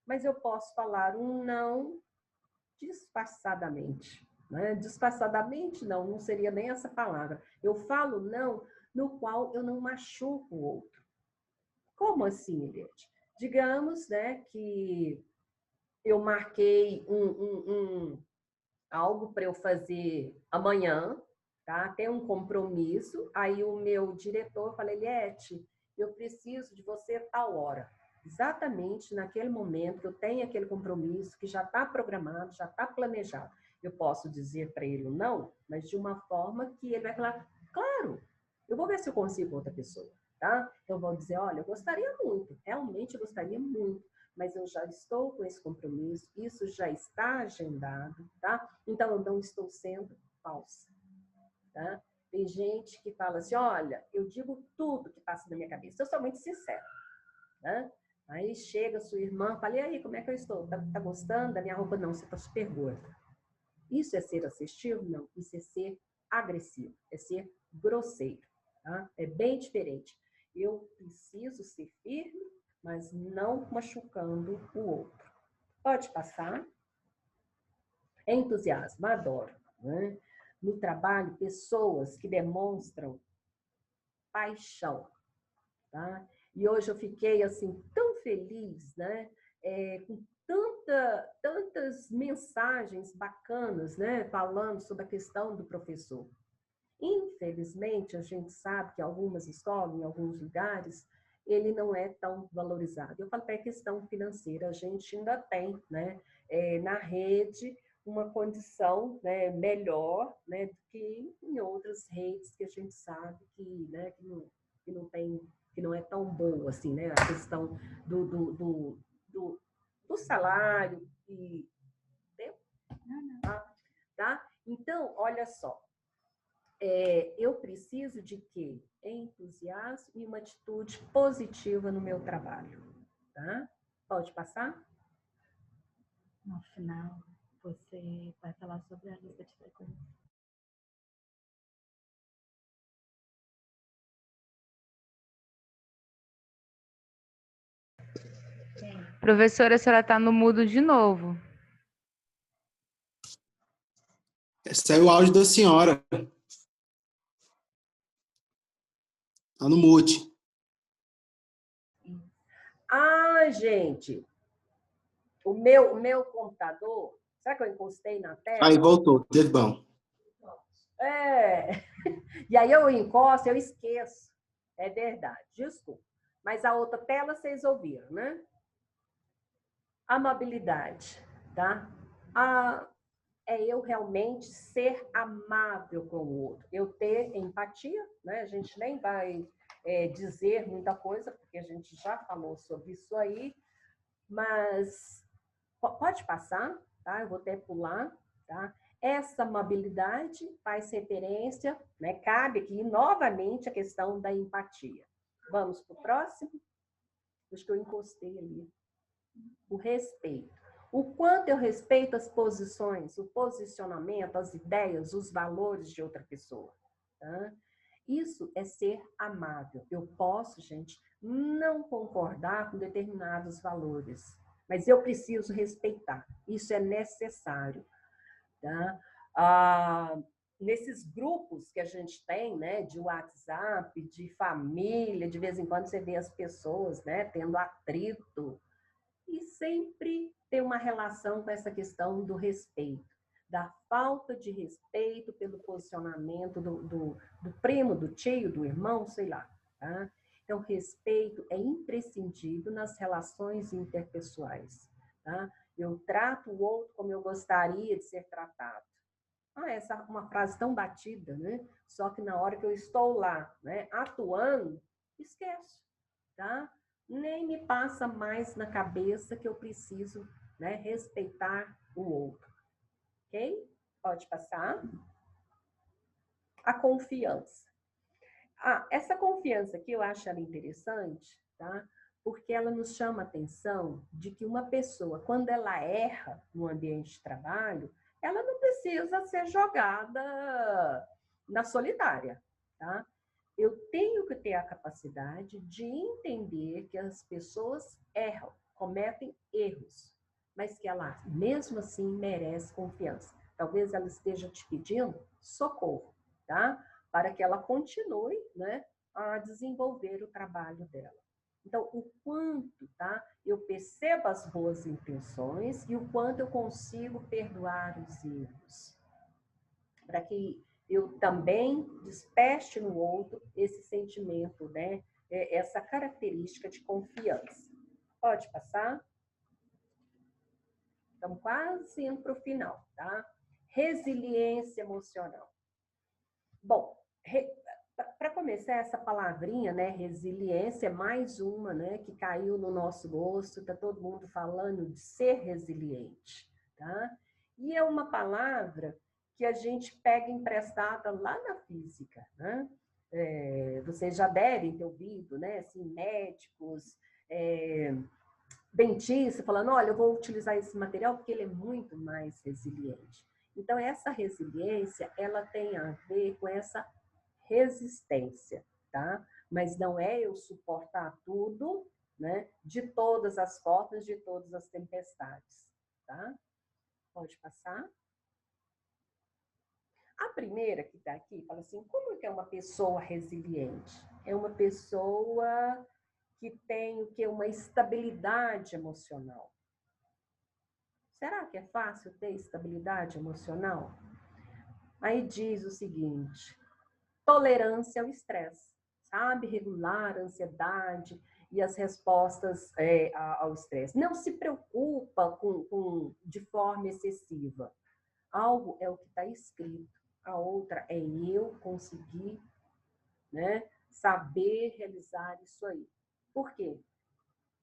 mas eu posso falar um não disfarçadamente. Né? Disfarçadamente, não seria nem essa palavra. Eu falo não no qual eu não machuco o outro. Como assim, Eliette? Digamos, né, que eu marquei algo para eu fazer amanhã, tá? Tem um compromisso, aí o meu diretor fala, Eliette, eu preciso de você a tal hora. exatamente naquele momento que eu tenho aquele compromisso que já está programado, já está planejado. Eu posso dizer para ele não, mas de uma forma que ele vai falar, claro, eu vou ver se eu consigo outra pessoa, tá? Eu vou dizer, olha, eu gostaria muito, realmente eu gostaria muito, mas eu já estou com esse compromisso, isso já está agendado, tá? Então eu não estou sendo falsa, tá? Tem gente que fala assim, olha, eu digo tudo que passa na minha cabeça, eu sou muito sincera, né? Aí chega sua irmã, fala, e aí, como é que eu estou? Tá gostando da minha roupa? Não, você tá super gorda. Isso é ser assertivo? Não, isso é ser agressivo, é ser grosseiro, tá? É bem diferente. Eu preciso ser firme, mas não machucando o outro. Pode passar. Entusiasmo, adoro, né? No trabalho, pessoas que demonstram paixão, tá? E hoje eu fiquei assim tão feliz, né? Com tantas mensagens bacanas, né? Falando sobre a questão do professor. Infelizmente, a gente sabe que algumas escolas, em alguns lugares, ele não é tão valorizado. Eu falo que é questão financeira, a gente ainda tem, né? Na rede, uma condição, né, melhor, né, do que em outras redes que a gente sabe que, né, que não tem, que não é tão boa assim, né? A questão do salário e tá? Então, olha só, eu preciso de quê? Entusiasmo e uma atitude positiva no meu trabalho, tá? Pode passar? No final, você vai falar sobre a lista de frequência. Professora, a senhora está no mudo de novo. Saiu o áudio da senhora. Tá no mute. Ah, gente, o meu computador, será que eu encostei na tela? Aí, voltou. Teve bom. E aí eu encosto, eu esqueço. É verdade, desculpa. Mas a outra tela vocês ouviram, né? Amabilidade, tá? É eu realmente ser amável com o outro. Eu ter empatia, né? A gente nem vai dizer muita coisa, porque a gente já falou sobre isso aí, mas pode passar, tá? Eu vou até pular, tá? Essa amabilidade faz referência, né? Cabe aqui novamente a questão da empatia. Vamos para o próximo? Acho que eu encostei ali. O respeito. O quanto eu respeito as posições, o posicionamento, as ideias, os valores de outra pessoa. Tá? Isso é ser amável. Eu posso, gente, não concordar com determinados valores, mas eu preciso respeitar. Isso é necessário. Tá? Nesses grupos que a gente tem, né, de WhatsApp, de família, de vez em quando você vê as pessoas, né, tendo atrito, e sempre tem uma relação com essa questão do respeito, da falta de respeito pelo posicionamento do primo, do tio, do irmão, sei lá. Tá? Então, respeito é imprescindível nas relações interpessoais. Tá? Eu trato o outro como eu gostaria de ser tratado. Essa é uma frase tão batida, né? Só que na hora que eu estou lá, né, atuando, esqueço, tá? Nem me passa mais na cabeça que eu preciso, né, respeitar o outro. Ok? Pode passar. A confiança. Essa confiança aqui eu acho ela interessante, tá? Porque ela nos chama a atenção de que uma pessoa, quando ela erra no ambiente de trabalho, ela não precisa ser jogada na solitária, tá? Eu tenho que ter a capacidade de entender que as pessoas erram, cometem erros, mas que ela, mesmo assim, merece confiança. Talvez ela esteja te pedindo socorro, tá? Para que ela continue, né, a desenvolver o trabalho dela. Então, o quanto, tá, eu percebo as boas intenções e o quanto eu consigo perdoar os erros. Para que eu também desperte no outro esse sentimento, né, essa característica de confiança. Pode passar. Estamos quase indo para o final, tá? Resiliência emocional. Bom, para começar essa palavrinha, né, resiliência, é mais uma, né, que caiu no nosso gosto, tá todo mundo falando de ser resiliente, tá? E é uma palavra que a gente pega emprestada lá na física, né? Vocês já devem ter ouvido, né, assim, médicos, dentista falando, olha, eu vou utilizar esse material porque ele é muito mais resiliente. Então, essa resiliência, ela tem a ver com essa resistência, tá? Mas não é eu suportar tudo, né? De todas as formas, de todas as tempestades, tá? Pode passar. A primeira que está aqui fala assim, como que é uma pessoa resiliente? É uma pessoa que tem o que? Uma estabilidade emocional. Será que é fácil ter estabilidade emocional? Aí diz o seguinte, tolerância ao estresse, sabe? Regular a ansiedade e as respostas ao estresse. Não se preocupa de forma excessiva. Algo é o que está escrito, a outra é eu conseguir, né, saber realizar isso aí. Por quê?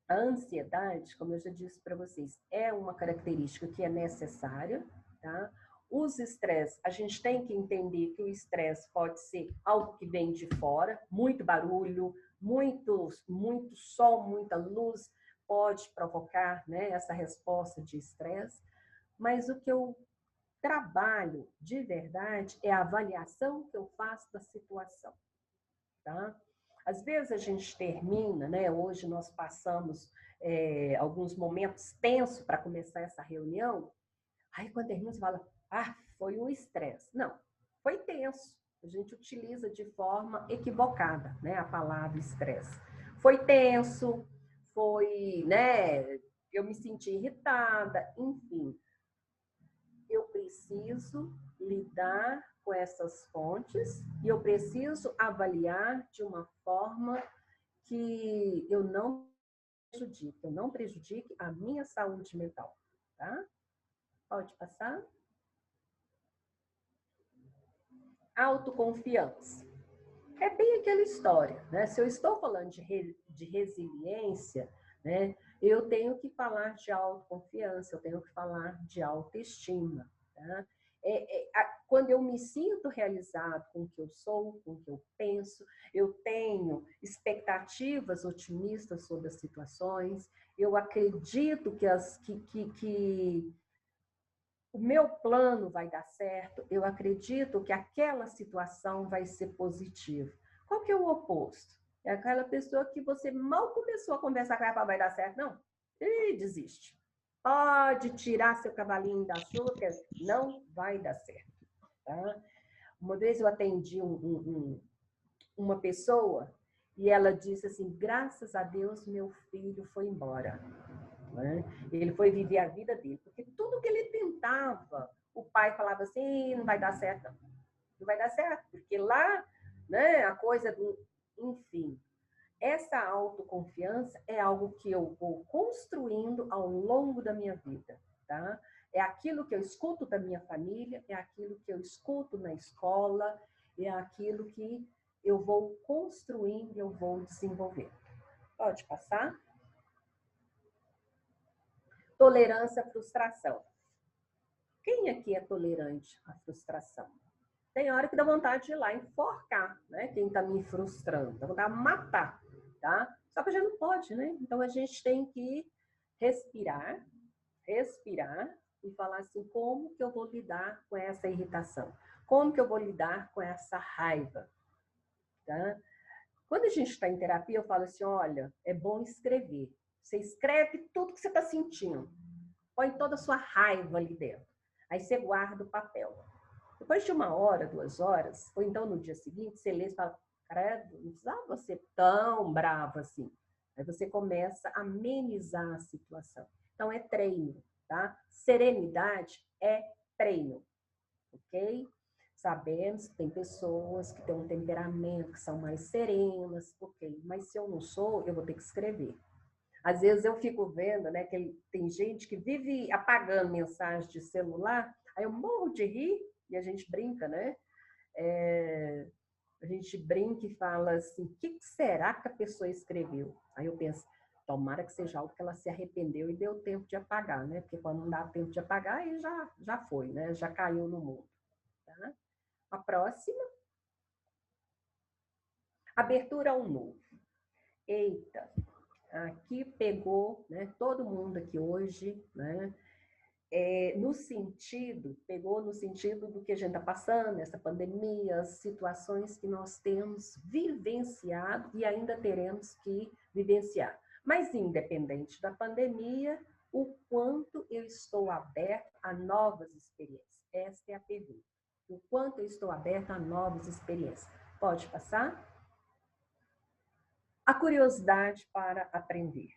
A ansiedade, como eu já disse para vocês, é uma característica que é necessária, tá? Os estresses, a gente tem que entender que o estresse pode ser algo que vem de fora, muito barulho, muito sol, muita luz, pode provocar, né, essa resposta de estresse, mas o que eu trabalho de verdade é a avaliação que eu faço da situação, tá? Às vezes a gente termina, né? Hoje nós passamos alguns momentos tensos para começar essa reunião. Aí quando termina, você fala, foi um estresse. Não, foi tenso. A gente utiliza de forma equivocada, né? A palavra estresse. Foi tenso, foi, né? Eu me senti irritada, enfim. Eu preciso lidar com essas fontes e eu preciso avaliar de uma forma que eu não prejudique a minha saúde mental, tá? Pode passar. Autoconfiança. É bem aquela história, né? Se eu estou falando de resiliência, né, eu tenho que falar de autoconfiança, eu tenho que falar de autoestima, tá? Quando eu me sinto realizado com o que eu sou, com o que eu penso, eu tenho expectativas otimistas sobre as situações, eu acredito que o meu plano vai dar certo, eu acredito que aquela situação vai ser positiva. Qual que é o oposto? É aquela pessoa que você mal começou a conversar com ela, vai dar certo? Não. E desiste. Pode tirar seu cavalinho da chuva, porque não vai dar certo. Tá? Uma vez eu atendi uma pessoa e ela disse assim, graças a Deus meu filho foi embora. Né? Ele foi viver a vida dele, porque tudo que ele tentava, o pai falava assim, não vai dar certo, não. Não vai dar certo, porque lá, né, a coisa do... Enfim, essa autoconfiança é algo que eu vou construindo ao longo da minha vida, tá? É aquilo que eu escuto da minha família, é aquilo que eu escuto na escola, é aquilo que eu vou construindo, eu vou desenvolver. Pode passar? Tolerância à frustração. Quem aqui é tolerante à frustração? Tem hora que dá vontade de ir lá enforcar, né? Quem está me frustrando, dá vontade de matar, tá? Só que a gente não pode, né? Então a gente tem que respirar e falar assim, como que eu vou lidar com essa irritação? Como que eu vou lidar com essa raiva? Tá? Quando a gente está em terapia, eu falo assim, olha, é bom escrever. Você escreve tudo que você está sentindo. Põe toda a sua raiva ali dentro. Aí você guarda o papel. Depois de 1 hora, 2 horas, ou então no dia seguinte, você lê e fala, credo, não precisava ser tão bravo assim. Aí você começa a amenizar a situação. Então, é treino, tá? Serenidade é treino, ok? Sabemos que tem pessoas que têm um temperamento, que são mais serenas, ok. Mas se eu não sou, eu vou ter que escrever. Às vezes eu fico vendo, né, que tem gente que vive apagando mensagem de celular, aí eu morro de rir e a gente brinca, né? A gente brinca e fala assim, o que será que a pessoa escreveu? Aí eu penso, tomara que seja algo que ela se arrependeu e deu tempo de apagar, né? Porque quando não dá tempo de apagar, aí já foi, né? Já caiu no mundo. Tá? A próxima. Abertura ao novo. Eita, aqui pegou, né? Todo mundo aqui hoje, né? Pegou no sentido do que a gente está passando, essa pandemia, as situações que nós temos vivenciado e ainda teremos que vivenciar. Mas, independente da pandemia, o quanto eu estou aberto a novas experiências? Esta é a pergunta. O quanto eu estou aberto a novas experiências? Pode passar? A curiosidade para aprender.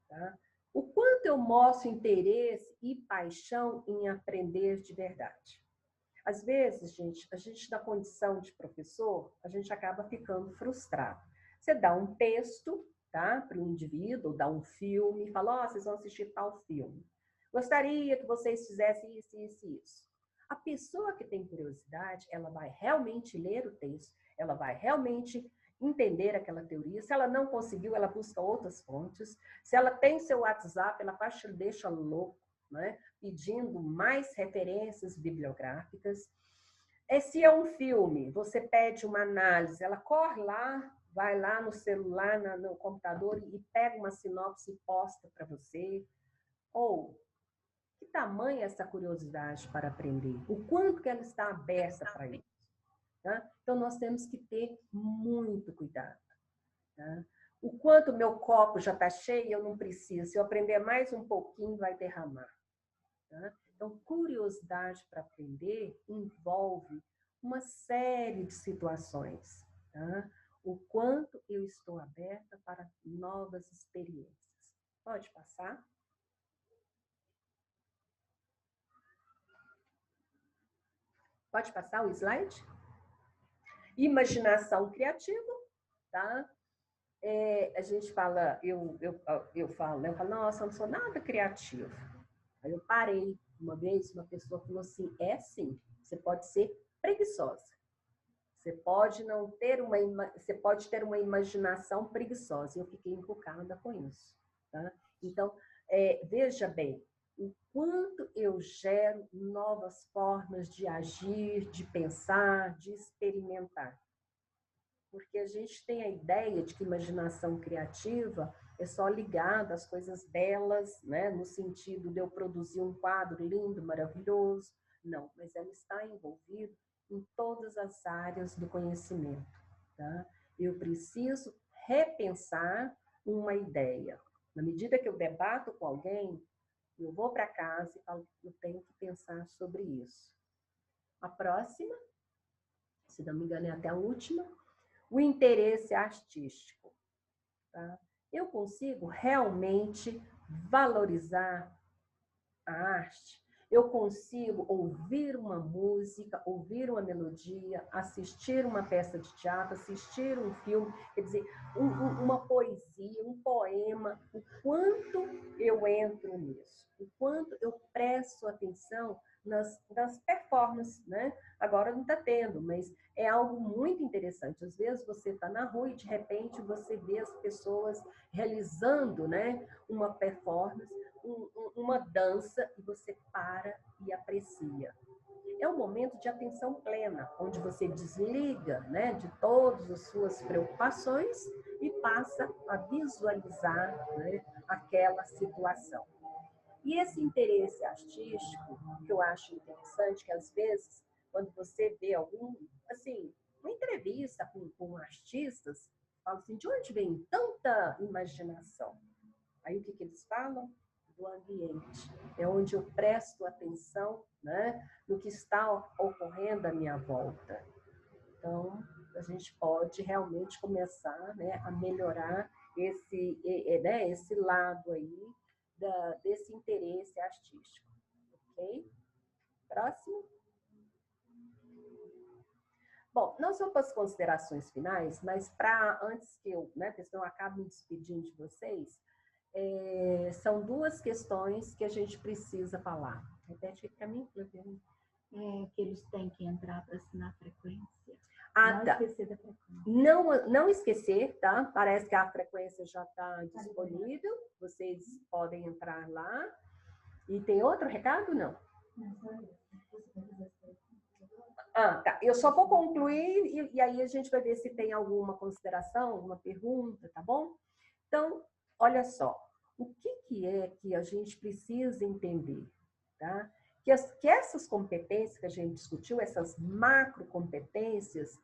Tá? O quanto eu mostro interesse e paixão em aprender de verdade. Às vezes, a gente na condição de professor, a gente acaba ficando frustrado. Você dá um texto, tá, para o indivíduo, dá um filme, e fala, vocês vão assistir tal filme. Gostaria que vocês fizessem isso, isso e isso. A pessoa que tem curiosidade, ela vai realmente ler o texto, ela vai realmente entender aquela teoria. Se ela não conseguiu, ela busca outras fontes. Se ela tem seu WhatsApp, ela quase deixa louco, né? Pedindo mais referências bibliográficas. Se é um filme, você pede uma análise, ela corre lá, vai lá no celular, no computador e pega uma sinopse e posta para você. Ou, que tamanho é essa curiosidade para aprender? O quanto que ela está aberta para isso? Tá? Então, nós temos que ter muito cuidado. Tá? O quanto meu copo já está cheio, eu não preciso. Se eu aprender mais um pouquinho, vai derramar. Tá? Então, curiosidade para aprender envolve uma série de situações. Tá? O quanto eu estou aberta para novas experiências. Pode passar? Pode passar o slide? Imaginação criativa, tá? A gente fala, eu falo, nossa, eu não sou nada criativo. Aí eu parei. Uma vez, uma pessoa falou assim, sim, você pode ser preguiçosa. Você pode você pode ter uma imaginação preguiçosa. E eu fiquei encucada com isso. Tá? Então, veja bem, o quanto eu gero novas formas de agir, de pensar, de experimentar. Porque a gente tem a ideia de que imaginação criativa é só ligada às coisas belas, né? No sentido de eu produzir um quadro lindo, maravilhoso. Não, mas ela está envolvida em todas as áreas do conhecimento. Tá? Eu preciso repensar uma ideia. Na medida que eu debato com alguém, eu vou para casa e falo, eu tenho que pensar sobre isso. A próxima, se não me engano, é até a última. O interesse artístico. Tá? Eu consigo realmente valorizar a arte? Eu consigo ouvir uma música, ouvir uma melodia, assistir uma peça de teatro, assistir um filme, quer dizer, uma poesia, um poema, o quanto eu entro nisso, o quanto eu presto atenção nas performances, né? Agora não está tendo, mas é algo muito interessante. Às vezes você está na rua e de repente você vê as pessoas realizando, né, uma performance, uma dança, e você para e aprecia. É um momento de atenção plena, onde você desliga, né, de todas as suas preocupações e passa a visualizar, né, aquela situação. E esse interesse artístico, que eu acho interessante, que às vezes, quando você vê uma entrevista com artistas, fala assim, de onde vem tanta imaginação? Aí o que eles falam? Do ambiente. É onde eu presto atenção, né, no que está ocorrendo à minha volta. Então, a gente pode realmente começar, né, a melhorar esse lado aí desse interesse artístico. Ok? Próximo. Bom, não são para as considerações finais, mas antes que eu, né, porque senão eu acabo me despedindo de vocês, são duas questões que a gente precisa falar. Repete aqui para mim, Flaviana. Que eles têm que entrar para assinar a frequência. Ah, Não tá. esquecer da frequência. Não esquecer, tá? Parece que a frequência já está disponível. Vocês podem entrar lá. E tem outro recado? Não. Ah, tá. Eu só vou concluir e aí a gente vai ver se tem alguma consideração, alguma pergunta, tá bom? Então, olha só. O que é que a gente precisa entender, tá? Que essas competências que a gente discutiu, essas macrocompetências,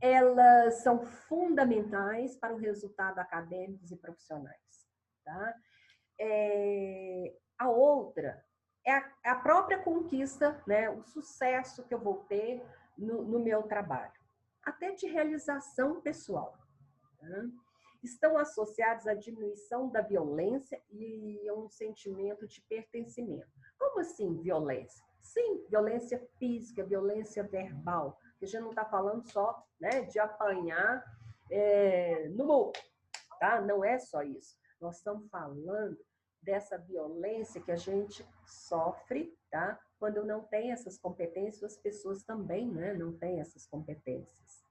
elas são fundamentais para o resultado acadêmicos e profissionais, tá? A outra é a própria conquista, né? O sucesso que eu vou ter no meu trabalho, até de realização pessoal. Tá? Estão associados à diminuição da violência e a um sentimento de pertencimento. Como assim violência? Sim, violência física, violência verbal. A gente não está falando só, né, de apanhar no morro, tá? Não é só isso. Nós estamos falando dessa violência que a gente sofre, tá? Quando não tem essas competências, as pessoas também, né, não têm essas competências.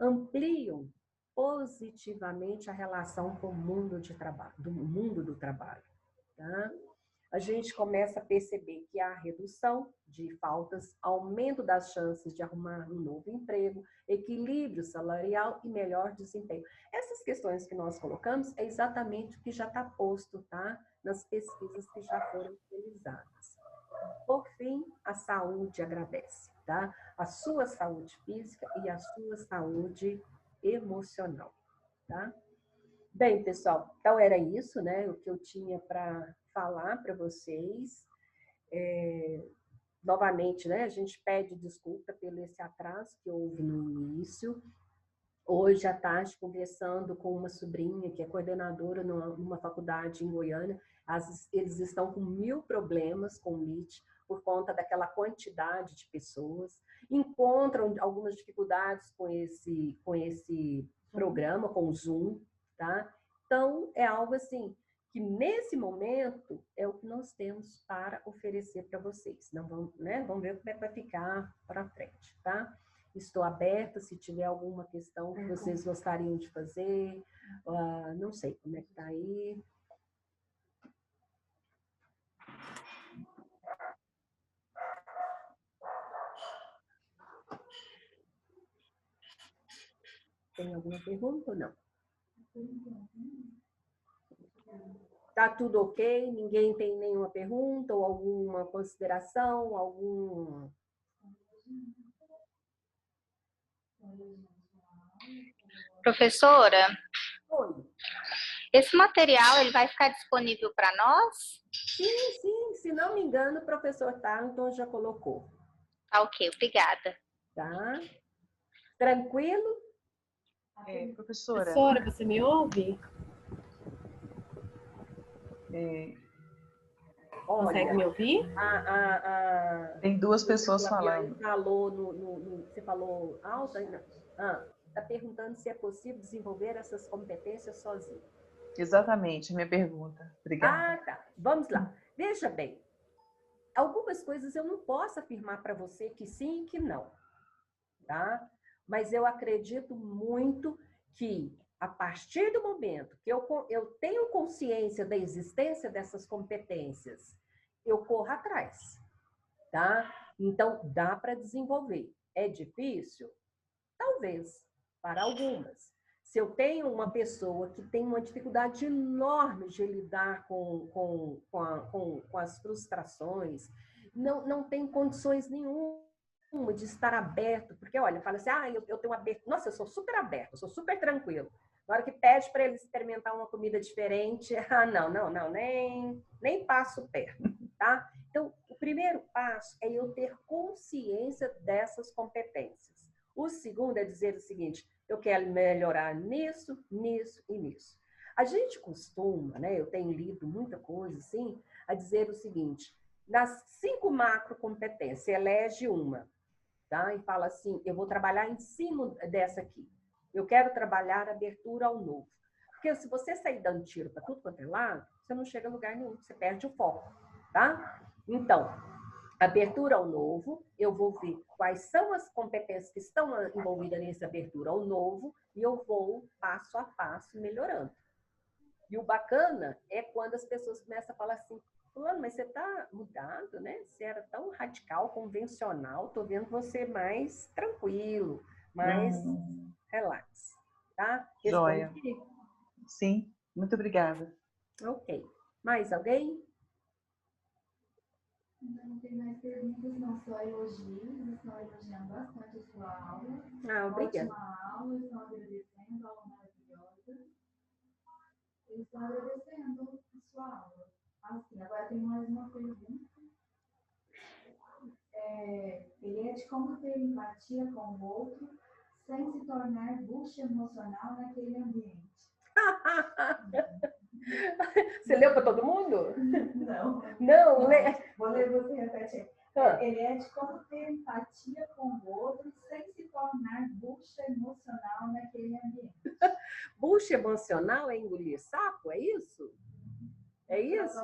Ampliam positivamente a relação com o mundo do trabalho, tá? A gente começa a perceber que há redução de faltas, aumento das chances de arrumar um novo emprego, equilíbrio salarial e melhor desempenho. Essas questões que nós colocamos é exatamente o que já está posto, tá? Nas pesquisas que já foram realizadas. Por fim, a saúde agradece, tá? A sua saúde física e a sua saúde emocional, tá? Bem, pessoal, então era isso, né? O que eu tinha para falar para vocês. Novamente, né? A gente pede desculpa pelo esse atraso que houve no início. Hoje à tarde, conversando com uma sobrinha que é coordenadora numa faculdade em Goiânia, eles estão com 1000 problemas com o Meet por conta daquela quantidade de pessoas, encontram algumas dificuldades com esse programa, com o Zoom, tá? Então, é algo assim, que nesse momento é o que nós temos para oferecer para vocês. Não vamos, né? Vamos ver como é que vai ficar para frente, tá? Estou aberta, se tiver alguma questão que vocês gostariam de fazer, não sei como é que está aí. Tem alguma pergunta ou não? Tá tudo ok? Ninguém tem nenhuma pergunta ou alguma consideração, algum... Professora, Oi. esse material ele vai ficar disponível para nós? Sim, se não me engano, o professor Tarleton já colocou. Tá ok, obrigada. Tá? Tranquilo? Professora, Professora, você me ouve? Consegue me ouvir? tem duas pessoas Flaviane falando. falou você falou alto ainda? Está perguntando se é possível desenvolver essas competências sozinho. Exatamente, minha pergunta. Obrigada. Ah, tá. Vamos lá. Veja bem, algumas coisas eu não posso afirmar para você que sim e que não, tá? Mas eu acredito muito que a partir do momento que eu tenho consciência da existência dessas competências, eu corro atrás, tá? Então, dá para desenvolver. É difícil? Talvez, para algumas. Se eu tenho uma pessoa que tem uma dificuldade enorme de lidar com as frustrações, não tem condições nenhuma de estar aberto, porque, olha, fala assim, eu tenho aberto, nossa, eu sou super aberto, eu sou super tranquilo. Na hora que pede para ele experimentar uma comida diferente, nem passo perto, tá? Então, o primeiro passo é eu ter consciência dessas competências. O segundo é dizer o seguinte, eu quero melhorar nisso, nisso e nisso. A gente costuma, né, eu tenho lido muita coisa assim, a dizer o seguinte, nas 5 macrocompetências, elege uma, tá? E fala assim, eu vou trabalhar em cima dessa aqui. Eu quero trabalhar abertura ao novo. Porque se você sair dando tiro para tudo quanto é lado, você não chega a lugar nenhum, você perde o foco, tá? Então, abertura ao novo, eu vou ver quais são as competências que estão envolvidas nessa abertura ao novo e eu vou passo a passo melhorando. E o bacana é quando as pessoas começam a falar assim, fulano, mas você está mudado, né? Você era tão radical, convencional, tô vendo você mais tranquilo, mais relax, tá? Joia. Respondi? Sim, muito obrigada. Ok. Mais alguém? Não tem mais perguntas, não, só elogios. Estão elogiando bastante a sua aula. Ah, obrigada. Ótima aula, estão agradecendo, aula maravilhosa. Eles estão agradecendo a sua aula. Assim, agora tem mais uma pergunta. Ele é de como ter empatia com o outro sem se tornar bucha emocional naquele ambiente. Você leu para todo mundo? Não. Não, lê. Vou ler você, repete. Ele é de como ter empatia com o outro sem se tornar bucha emocional naquele ambiente. Bucha emocional é engolir sapo, é isso? É isso?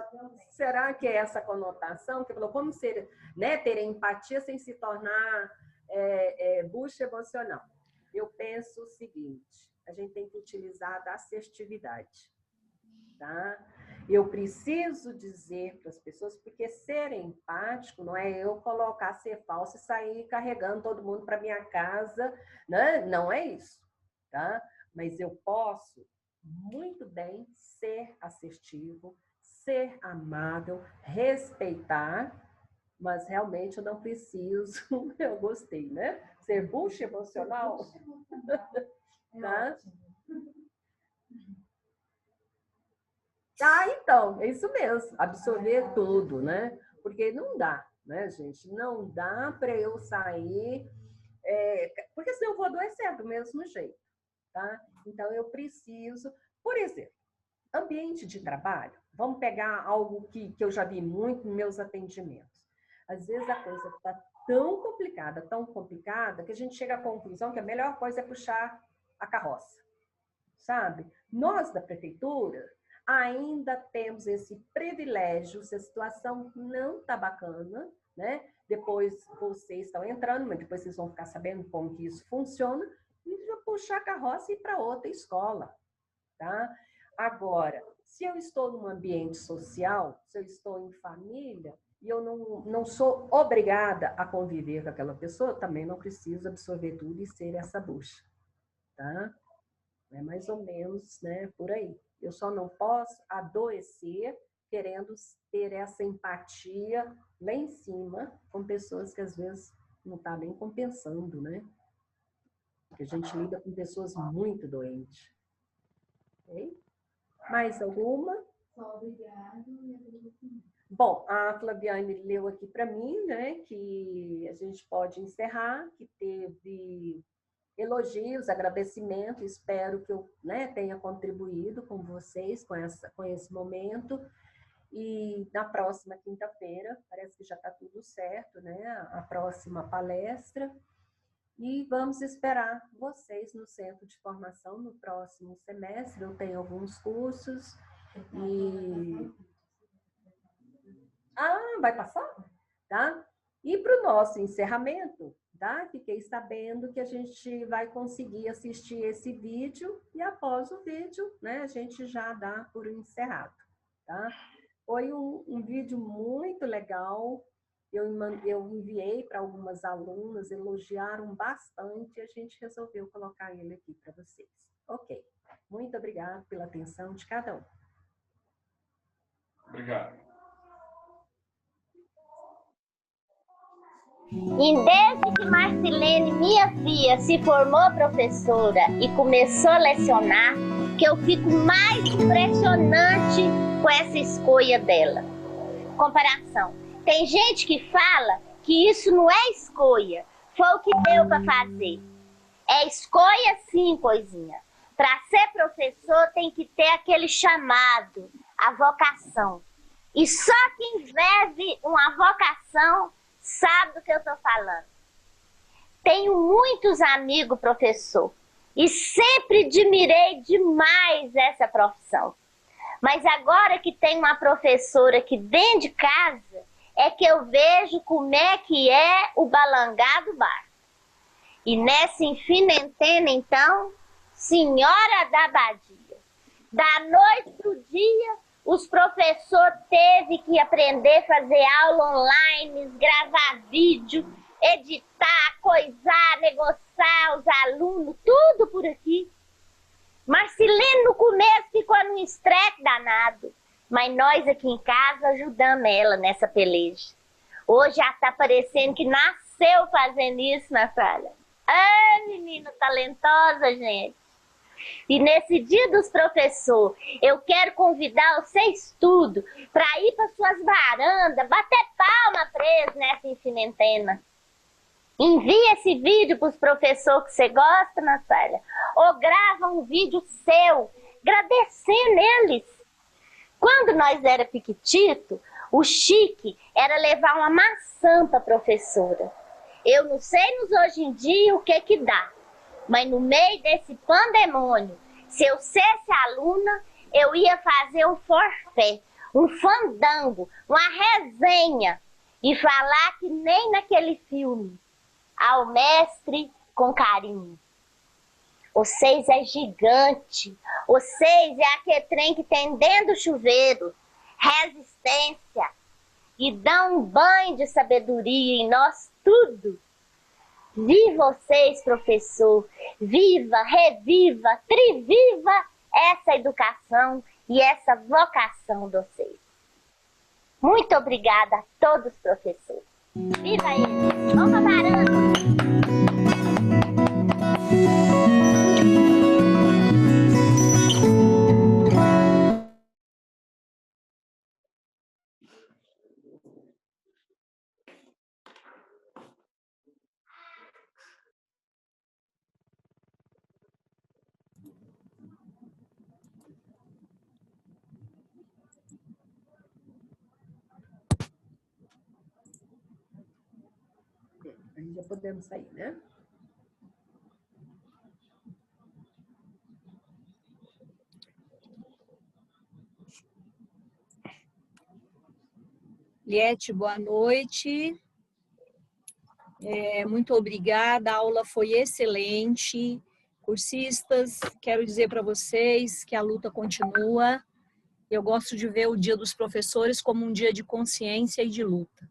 Será que é essa conotação? Que falou como ser, né, ter empatia sem se tornar bucha emocional? Eu penso o seguinte, a gente tem que utilizar a assertividade, tá? Eu preciso dizer para as pessoas, porque ser empático não é eu colocar ser falso e sair carregando todo mundo para minha casa, né? Não é isso, tá? Mas eu posso muito bem ser assertivo, ser amável, respeitar, mas realmente eu não preciso, eu gostei, né? Ser bucha emocional. Tá? Ah, então, é isso mesmo, absorver tudo, né? Porque não dá, né, gente? Não dá para eu sair, porque senão eu vou adoecer do mesmo jeito, tá? Então, eu preciso, por exemplo, ambiente de trabalho, vamos pegar algo que eu já vi muito nos meus atendimentos. Às vezes a coisa está tão complicada, que a gente chega à conclusão que a melhor coisa é puxar a carroça, sabe? Nós da prefeitura ainda temos esse privilégio, se a situação não está bacana, né? Depois vocês estão entrando, mas depois vocês vão ficar sabendo como que isso funciona, e já puxar a carroça e ir para outra escola, tá? Agora, se eu estou num ambiente social, se eu estou em família, e eu não sou obrigada a conviver com aquela pessoa, também não preciso absorver tudo e ser essa bucha, tá? É mais ou menos, né, por aí. Eu só não posso adoecer querendo ter essa empatia lá em cima com pessoas que às vezes não está nem compensando, né? Porque a gente lida com pessoas muito doentes. Ok? Mais alguma? Só obrigado e agradecimento. Bom, a Flaviane leu aqui para mim, né, que a gente pode encerrar, que teve elogios, agradecimento, espero que eu, né, tenha contribuído com vocês com esse momento. E na próxima quinta-feira, parece que já está tudo certo, né, a próxima palestra. E vamos esperar vocês no Centro de Formação no próximo semestre. Eu tenho alguns cursos e... Ah, vai passar? Tá? E para o nosso encerramento, tá? Fiquei sabendo que a gente vai conseguir assistir esse vídeo e após o vídeo, né, a gente já dá por encerrado, tá? Foi um vídeo muito legal, eu enviei para algumas alunas, elogiaram bastante e a gente resolveu colocar ele aqui para vocês. Ok, muito obrigada pela atenção de cada um. Obrigado. E desde que Marcilene, minha filha, se formou professora e começou a lecionar, que eu fico mais impressionante com essa escolha dela. Comparação. Tem gente que fala que isso não é escolha, foi o que deu para fazer. É escolha sim, coisinha. Para ser professor tem que ter aquele chamado, a vocação. E só quem vive uma vocação sabe do que eu estou falando. Tenho muitos amigos professor e sempre admirei demais essa profissão. Mas agora que tem uma professora aqui dentro de casa, é que eu vejo como é que é o balangá do bar. E nessa infinitena, então, senhora da abadia, da noite pro dia, os professores teve que aprender a fazer aula online, gravar vídeo, editar, coisar, negociar, os alunos, tudo por aqui. Marcilene no começo ficou num estresse danado, mas nós aqui em casa ajudamos ela nessa peleja. Hoje já tá parecendo que nasceu fazendo isso, Natália. Ai, menina talentosa, gente. E nesse dia dos professores, eu quero convidar vocês tudo para ir para suas varandas, bater palma preso nessa infinitena. Envia esse vídeo para os professores que você gosta, Natália. Ou grava um vídeo seu, agradecendo eles. Quando nós era piquitito, o chique era levar uma maçã para a professora. Eu não sei nos hoje em dia o que dá. Mas no meio desse pandemônio, se eu fosse aluna, eu ia fazer um forfé, um fandango, uma resenha. E falar que nem naquele filme, ao mestre com carinho. Vocês é gigante. Vocês é aquele trem que tem dentro do chuveiro. Resistência. E dá um banho de sabedoria em nós tudo. Viva vocês, professor. Viva, reviva, triviva essa educação e essa vocação de vocês. Muito obrigada a todos os professores. Viva eles! Vamos à varanda! Aí já podemos sair, né? Liete, boa noite. Muito obrigada, a aula foi excelente. Cursistas, quero dizer para vocês que a luta continua. Eu gosto de ver o Dia dos Professores como um dia de consciência e de luta,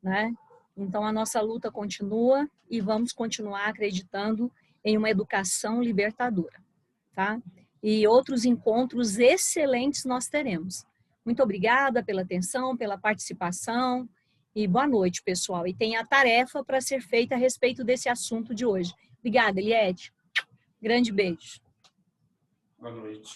né? Então, a nossa luta continua e vamos continuar acreditando em uma educação libertadora, tá? E outros encontros excelentes nós teremos. Muito obrigada pela atenção, pela participação e boa noite, pessoal. E tem a tarefa para ser feita a respeito desse assunto de hoje. Obrigada, Eliette. Grande beijo. Boa noite.